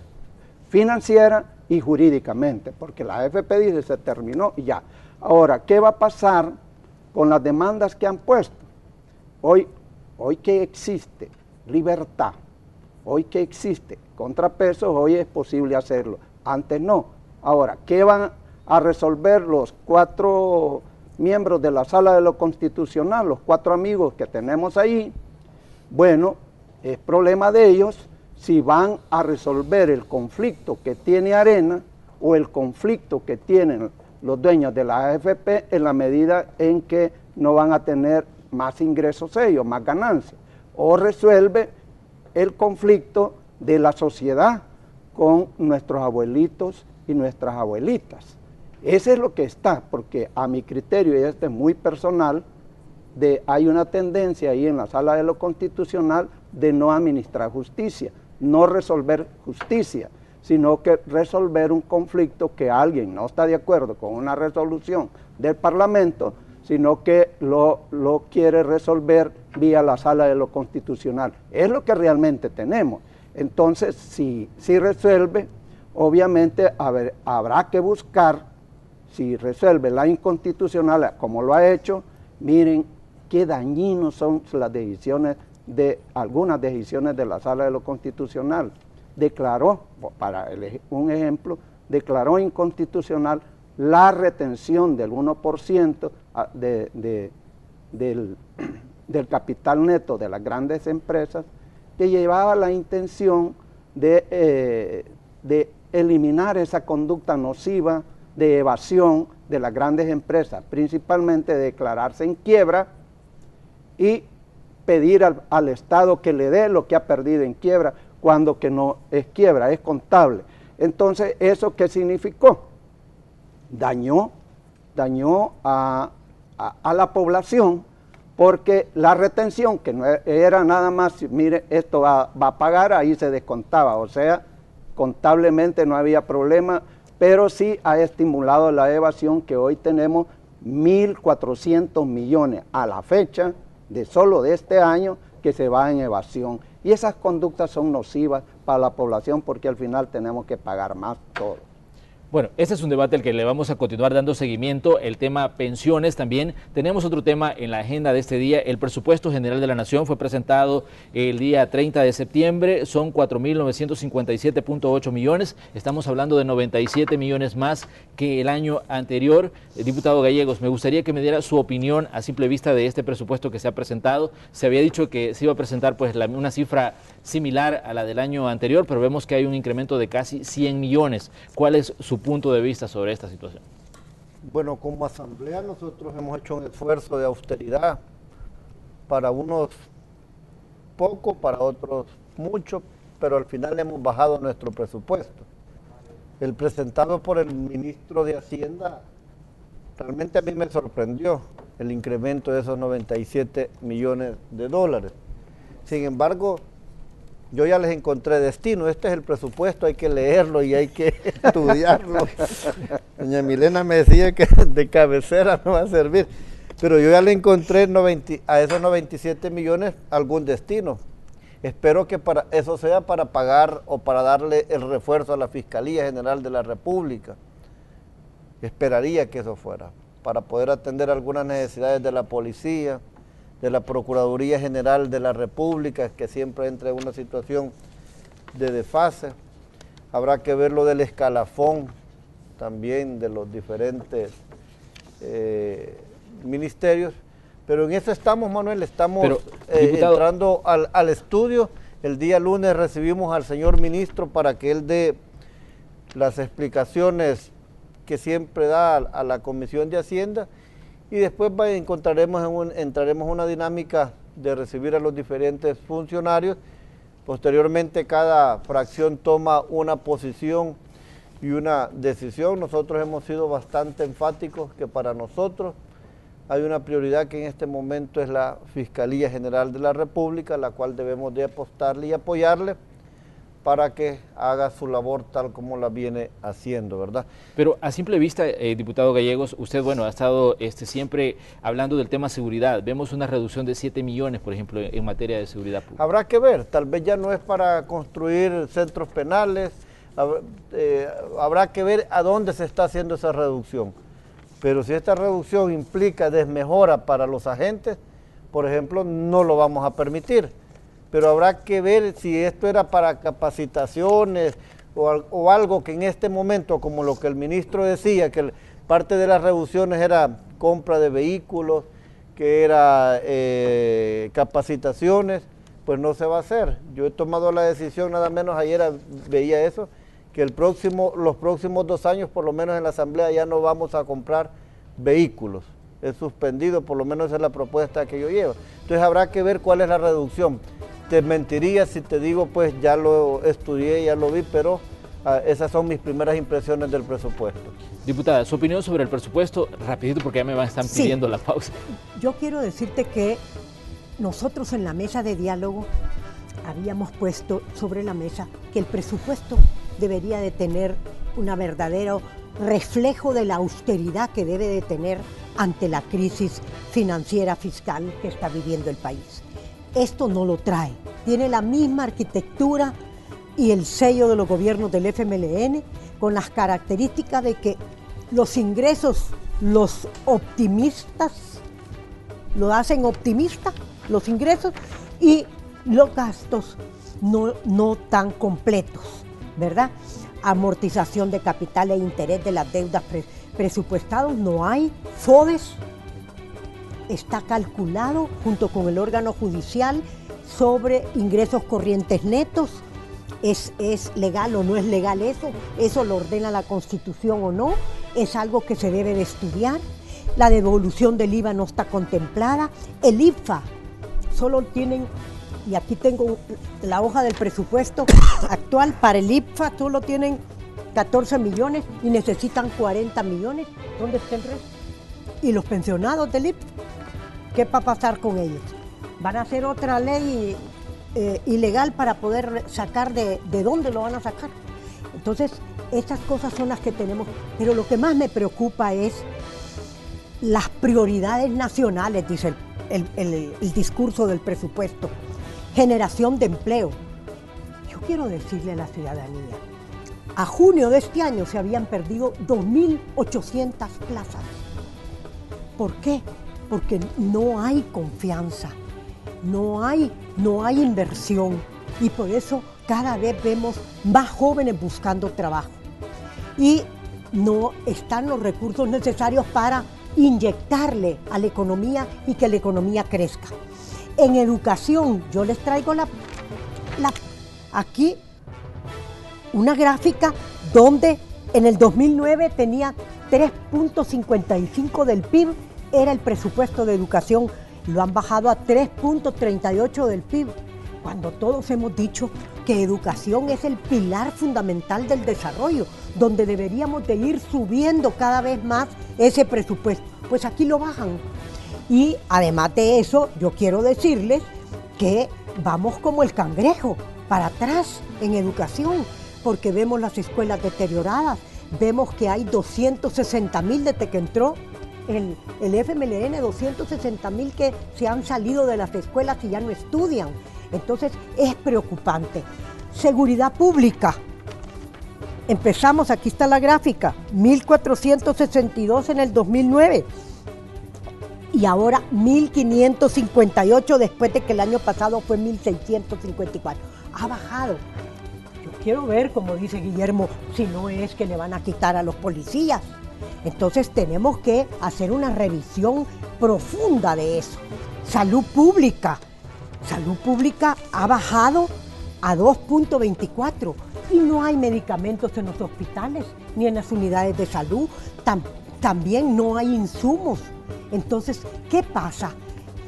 financiera y jurídicamente, porque la AFP dice se terminó y ya. Ahora, ¿qué va a pasar con las demandas que han puesto? Hoy que existe libertad, hoy que existe contrapesos, hoy es posible hacerlo, antes no. Ahora, ¿qué van a resolver los 4 miembros de la Sala de lo Constitucional, los 4 amigos que tenemos ahí? Bueno, es problema de ellos si van a resolver el conflicto que tiene Arena o el conflicto que tienen los dueños de la AFP en la medida en que no van a tener más ingresos ellos, más ganancias. O resuelve el conflicto de la sociedad con nuestros abuelitos y nuestras abuelitas. Ese es lo que está, porque a mi criterio, y este es muy personal, hay una tendencia ahí en la sala de lo constitucional de no administrar justicia, no resolver justicia, sino que resolver un conflicto que alguien no está de acuerdo con una resolución del Parlamento, sino que lo quiere resolver vía la sala de lo constitucional. Es lo que realmente tenemos. Entonces, si resuelve, obviamente habrá que buscar, si resuelve la inconstitucional como lo ha hecho, miren qué dañinos son las decisiones algunas decisiones de la sala de lo constitucional. Declaró, para un ejemplo, declaró inconstitucional la retención del 1% del capital neto de las grandes empresas, que llevaba la intención de eliminar esa conducta nociva de evasión de las grandes empresas, principalmente declararse en quiebra y pedir al Estado que le dé lo que ha perdido en quiebra, cuando que no es quiebra, es contable. Entonces, ¿eso qué significó? Dañó a la población, porque la retención, que no era nada más, mire, esto va a pagar, ahí se descontaba, o sea, contablemente no había problema, pero sí ha estimulado la evasión, que hoy tenemos 1.400 millones a la fecha, solo de este año, que se va en evasión. Y esas conductas son nocivas para la población, porque al final tenemos que pagar más todo. Bueno, este es un debate al que le vamos a continuar dando seguimiento, el tema pensiones también. Tenemos otro tema en la agenda de este día. El presupuesto general de la Nación fue presentado el día 30 de septiembre, son 4.957.8 millones, estamos hablando de 97 millones más que el año anterior. Diputado Gallegos, me gustaría que me diera su opinión a simple vista de este presupuesto que se ha presentado. Se había dicho que se iba a presentar pues una cifra similar a la del año anterior, pero vemos que hay un incremento de casi 100 millones. ¿Cuál es su punto de vista sobre esta situación? Bueno, como asamblea nosotros hemos hecho un esfuerzo de austeridad, para unos poco, para otros mucho, pero al final hemos bajado nuestro presupuesto. El presentado por el ministro de Hacienda, realmente a mí me sorprendió el incremento de esos 97 millones de dólares. Sin embargo, yo ya les encontré destino. Este es el presupuesto, hay que leerlo y hay que estudiarlo. Doña Milena me decía que de cabecera no va a servir, pero yo ya le encontré a esos 97 millones algún destino. Espero que eso sea para pagar o para darle el refuerzo a la Fiscalía General de la República. Esperaría que eso fuera, para poder atender algunas necesidades de la policía, de la Procuraduría General de la República, que siempre entra en una situación de desfase. Habrá que ver lo del escalafón también de los diferentes ministerios, pero en eso estamos, Manuel, estamos entrando al estudio. El día lunes recibimos al señor ministro para que él dé las explicaciones que siempre da a la Comisión de Hacienda, y después entraremos en una dinámica de recibir a los diferentes funcionarios. Posteriormente cada fracción toma una posición y una decisión. Nosotros hemos sido bastante enfáticos que para nosotros hay una prioridad que en este momento es la Fiscalía General de la República, la cual debemos de apostarle y apoyarle para que haga su labor tal como la viene haciendo, ¿verdad? Pero a simple vista, diputado Gallegos, usted, bueno, ha estado siempre hablando del tema seguridad. Vemos una reducción de 7 millones, por ejemplo, en materia de seguridad pública. Habrá que ver, tal vez ya no es para construir centros penales, habrá que ver a dónde se está haciendo esa reducción. Pero si esta reducción implica desmejora para los agentes, por ejemplo, no lo vamos a permitir. Pero habrá que ver si esto era para capacitaciones o algo que en este momento, como lo que el ministro decía, que parte de las reducciones era compra de vehículos, que era capacitaciones, pues no se va a hacer. Yo he tomado la decisión, nada menos ayer veía eso, que los próximos 2 años, por lo menos en la Asamblea, ya no vamos a comprar vehículos. Es suspendido, por lo menos esa es la propuesta que yo llevo. Entonces habrá que ver cuál es la reducción. Te mentiría si te digo, pues ya lo estudié, ya lo vi, pero esas son mis primeras impresiones del presupuesto. Diputada, su opinión sobre el presupuesto, rapidito porque ya me están pidiendo la pausa. Yo quiero decirte que nosotros en la mesa de diálogo habíamos puesto sobre la mesa que el presupuesto debería de tener un verdadero reflejo de la austeridad que debe de tener ante la crisis financiera fiscal que está viviendo el país. Esto no lo trae, tiene la misma arquitectura y el sello de los gobiernos del FMLN, con las características de que los ingresos, los optimistas, lo hacen optimista, los ingresos, y los gastos no tan completos, ¿verdad? Amortización de capital e interés de las deudas presupuestados no hay, FODES está calculado junto con el órgano judicial sobre ingresos corrientes netos. ¿Es legal o no es legal eso? ¿Eso lo ordena la Constitución o no? Es algo que se debe de estudiar. La devolución del IVA no está contemplada. El IFA solo tienen, y aquí tengo la hoja del presupuesto actual, para el IFA solo tienen 14 millones y necesitan 40 millones. ¿Dónde está el resto? ¿Y los pensionados del IFA? ¿Qué va a pasar con ellos? ¿Van a hacer otra ley ilegal para poder sacar de dónde lo van a sacar? Entonces, estas cosas son las que tenemos, pero lo que más me preocupa es las prioridades nacionales, dice el discurso del presupuesto. Generación de empleo. Yo quiero decirle a la ciudadanía, a junio de este año se habían perdido 2.800 plazas. ¿Por qué? Porque no hay confianza, no hay inversión, y por eso cada vez vemos más jóvenes buscando trabajo y no están los recursos necesarios para inyectarle a la economía y que la economía crezca. En educación, yo les traigo aquí una gráfica donde en el 2009 tenía 3.55 del PIB, era el presupuesto de educación, lo han bajado a 3.38 del PIB, cuando todos hemos dicho que educación es el pilar fundamental del desarrollo, donde deberíamos de ir subiendo cada vez más ese presupuesto. Pues aquí lo bajan. Y además de eso, yo quiero decirles que vamos como el cangrejo, para atrás en educación, porque vemos las escuelas deterioradas, vemos que hay 260.000 desde que entró el FMLN, 260.000 que se han salido de las escuelas y ya no estudian. Entonces es preocupante. Seguridad pública. Empezamos, aquí está la gráfica, 1.462 en el 2009 y ahora 1.558 después de que el año pasado fue 1.654. Ha bajado. Yo quiero ver, como dice Guillermo, si no es que le van a quitar a los policías. Entonces tenemos que hacer una revisión profunda de eso. Salud pública. Salud pública ha bajado a 2.24 y no hay medicamentos en los hospitales ni en las unidades de salud. También no hay insumos. Entonces, ¿qué pasa?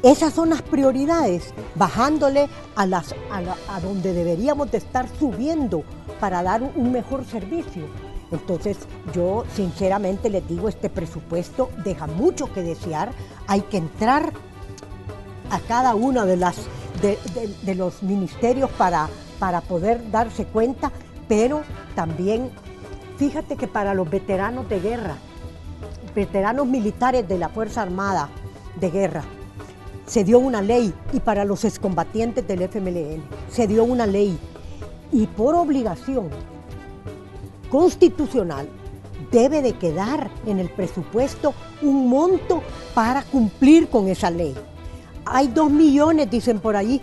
Esas son las prioridades, bajándole a donde deberíamos de estar subiendo para dar un mejor servicio. Entonces, yo sinceramente les digo, este presupuesto deja mucho que desear. Hay que entrar a cada uno de los ministerios para poder darse cuenta, pero también, fíjate que para los veteranos de guerra, veteranos militares de la Fuerza Armada de Guerra, se dio una ley, y para los excombatientes del FMLN se dio una ley, y por obligación constitucional debe de quedar en el presupuesto un monto para cumplir con esa ley. Hay 2 millones, dicen por allí,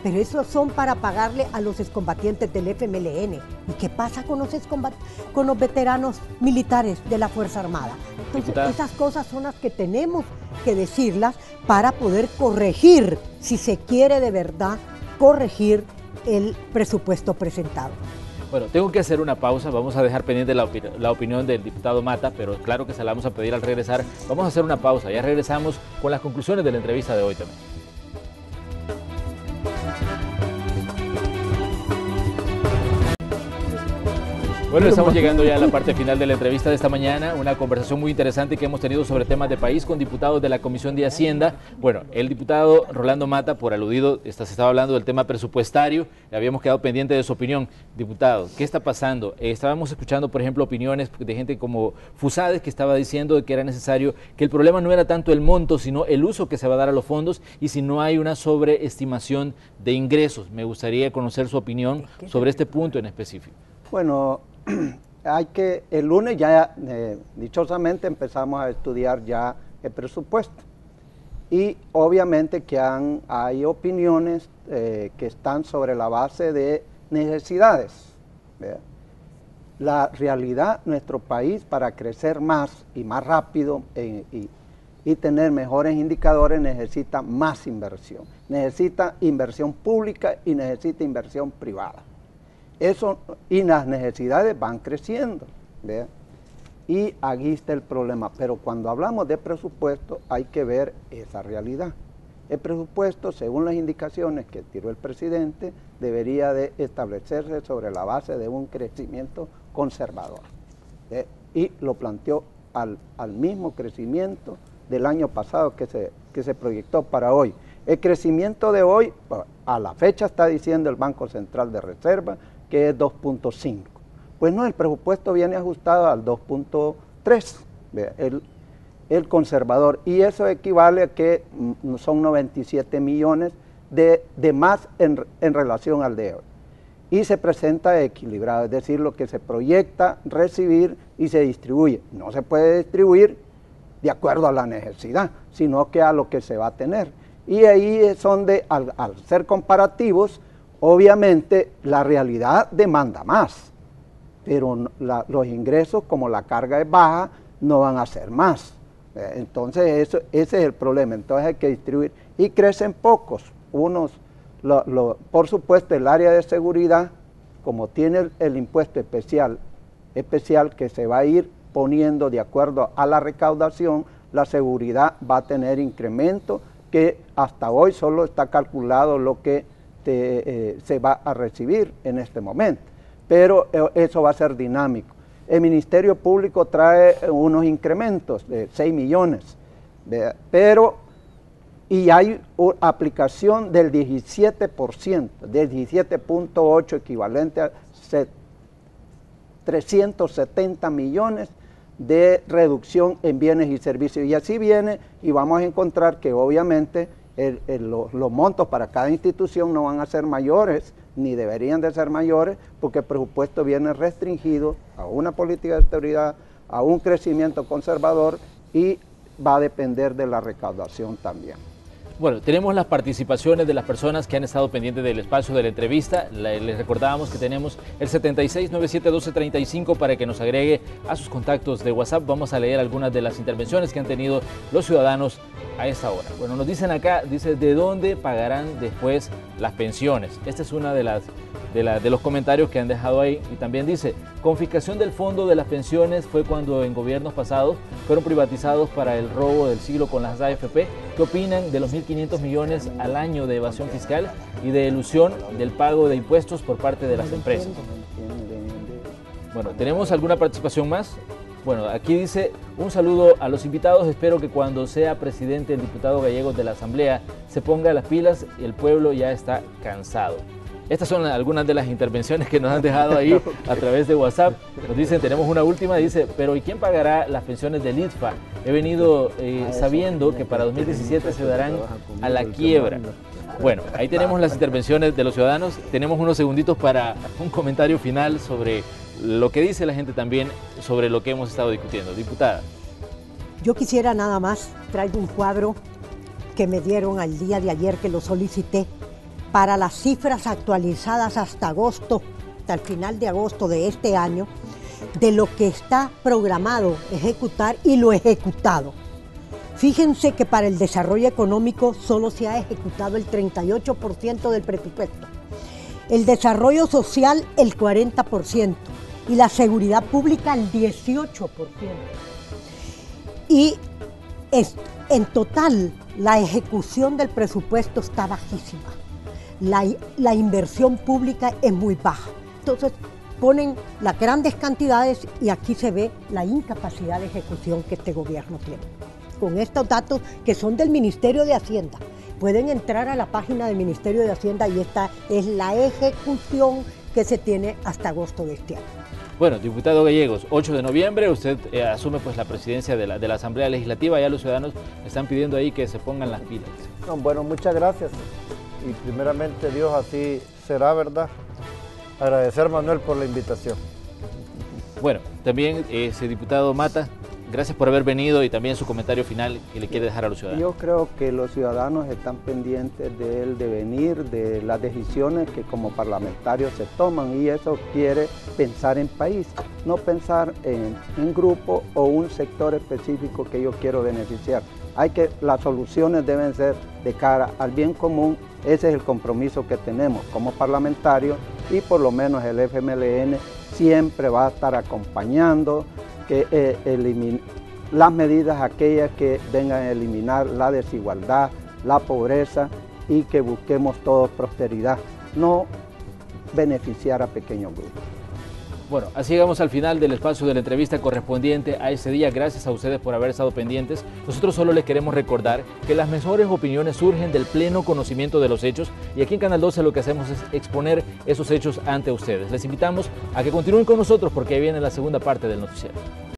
pero esos son para pagarle a los excombatientes del FMLN. ¿Y qué pasa con los veteranos militares de la Fuerza Armada? Entonces, esas cosas son las que tenemos que decirlas para poder corregir, si se quiere de verdad, corregir el presupuesto presentado. Bueno, tengo que hacer una pausa, vamos a dejar pendiente la opinión del diputado Mata, pero claro que se la vamos a pedir al regresar. Vamos a hacer una pausa, ya regresamos con las conclusiones de la entrevista de hoy también. Bueno, estamos llegando ya a la parte final de la entrevista de esta mañana, una conversación muy interesante que hemos tenido sobre temas de país con diputados de la Comisión de Hacienda. Bueno, el diputado Rolando Mata, por aludido, se estaba hablando del tema presupuestario, habíamos quedado pendiente de su opinión. Diputado, ¿qué está pasando? Estábamos escuchando, por ejemplo, opiniones de gente como Fusades, que estaba diciendo que era necesario, que el problema no era tanto el monto, sino el uso que se va a dar a los fondos y si no hay una sobreestimación de ingresos. Me gustaría conocer su opinión sobre este punto en específico. Bueno, el lunes ya dichosamente empezamos a estudiar ya el presupuesto y obviamente que hay opiniones que están sobre la base de necesidades. ¿Verdad? La realidad, nuestro país para crecer más y más rápido y tener mejores indicadores necesita más inversión, necesita inversión pública y necesita inversión privada. Eso, y las necesidades van creciendo, ¿verdad? Y aquí está el problema. Pero cuando hablamos de presupuesto hay que ver esa realidad. El presupuesto, según las indicaciones que tiró el presidente, debería de establecerse sobre la base de un crecimiento conservador. Y lo planteó al mismo crecimiento del año pasado que se proyectó para hoy. El crecimiento de hoy, a la fecha está diciendo el Banco Central de Reserva, que es 2.5. Pues no, el presupuesto viene ajustado al 2.3, el conservador, y eso equivale a que son 97 millones de más en relación al de hoy. Y se presenta equilibrado, es decir, lo que se proyecta recibir y se distribuye. No se puede distribuir de acuerdo a la necesidad, sino que a lo que se va a tener. Y ahí es donde, al ser comparativos, obviamente la realidad demanda más, pero los ingresos, como la carga es baja, no van a ser más. Entonces ese es el problema, entonces hay que distribuir. Y crecen pocos, por supuesto el área de seguridad, como tiene el impuesto especial que se va a ir poniendo de acuerdo a la recaudación, la seguridad va a tener incremento que hasta hoy solo está calculado lo que se va a recibir en este momento, pero eso va a ser dinámico. El Ministerio Público trae unos incrementos de 6 millones, y hay aplicación del 17%, del 17.8 equivalente a 370 millones de reducción en bienes y servicios, y así viene, y vamos a encontrar que obviamente los montos para cada institución no van a ser mayores, ni deberían de ser mayores, porque el presupuesto viene restringido a una política de austeridad, a un crecimiento conservador, y va a depender de la recaudación también. Bueno, tenemos las participaciones de las personas que han estado pendientes del espacio de la entrevista. Les recordábamos que tenemos el 76971235 para que nos agregue a sus contactos de WhatsApp. Vamos a leer algunas de las intervenciones que han tenido los ciudadanos a esta hora. Bueno, nos dicen acá, dice, ¿de dónde pagarán después las pensiones? Esta es una de los comentarios que han dejado ahí. Y también dice, confiscación del fondo de las pensiones fue cuando en gobiernos pasados fueron privatizados para el robo del siglo con las AFP. ¿Qué opinan de los 1.500 millones al año de evasión fiscal y de elusión del pago de impuestos por parte de las empresas? Bueno, ¿tenemos alguna participación más? Bueno, aquí dice, un saludo a los invitados, espero que cuando sea presidente el diputado Gallegos de la Asamblea se ponga las pilas y el pueblo ya está cansado. Estas son algunas de las intervenciones que nos han dejado ahí a través de WhatsApp. Nos dicen, tenemos una última, dice, pero ¿y quién pagará las pensiones del ITFA? He venido sabiendo que para 2017 se darán a la quiebra. Bueno, ahí tenemos las intervenciones de los ciudadanos. Tenemos unos segunditos para un comentario final sobre lo que dice la gente también sobre lo que hemos estado discutiendo. Diputada. Yo quisiera nada más, traigo un cuadro que me dieron al día de ayer que lo solicité para las cifras actualizadas hasta agosto, hasta el final de agosto de este año, de lo que está programado ejecutar y lo ejecutado. Fíjense que para el desarrollo económico solo se ha ejecutado el 38% del presupuesto, el desarrollo social el 40% y la seguridad pública el 18%. Y en total la ejecución del presupuesto está bajísima, la inversión pública es muy baja. Entonces ponen las grandes cantidades y aquí se ve la incapacidad de ejecución que este gobierno tiene. Con estos datos que son del Ministerio de Hacienda, pueden entrar a la página del Ministerio de Hacienda y esta es la ejecución que se tiene hasta agosto de este año. Bueno, diputado Gallegos, 8 de noviembre usted asume pues la presidencia de la Asamblea Legislativa. Ya los ciudadanos están pidiendo ahí que se pongan las pilas. No, bueno, muchas gracias. Y primeramente Dios así será, ¿verdad? Agradecer, Manuel, por la invitación. Bueno, también ese diputado Mata, gracias por haber venido y también su comentario final que le quiere dejar a los ciudadanos. Yo creo que los ciudadanos están pendientes del devenir, de las decisiones que como parlamentarios se toman y eso quiere pensar en país, no pensar en grupo o un sector específico que yo quiero beneficiar. Las soluciones deben ser de cara al bien común, ese es el compromiso que tenemos como parlamentarios y por lo menos el FMLN siempre va a estar acompañando las medidas aquellas que vengan a eliminar la desigualdad, la pobreza y que busquemos todos prosperidad, no beneficiar a pequeños grupos. Bueno, así llegamos al final del espacio de la entrevista correspondiente a ese día. Gracias a ustedes por haber estado pendientes. Nosotros solo les queremos recordar que las mejores opiniones surgen del pleno conocimiento de los hechos y aquí en Canal 12 lo que hacemos es exponer esos hechos ante ustedes. Les invitamos a que continúen con nosotros porque ahí viene la segunda parte del noticiero.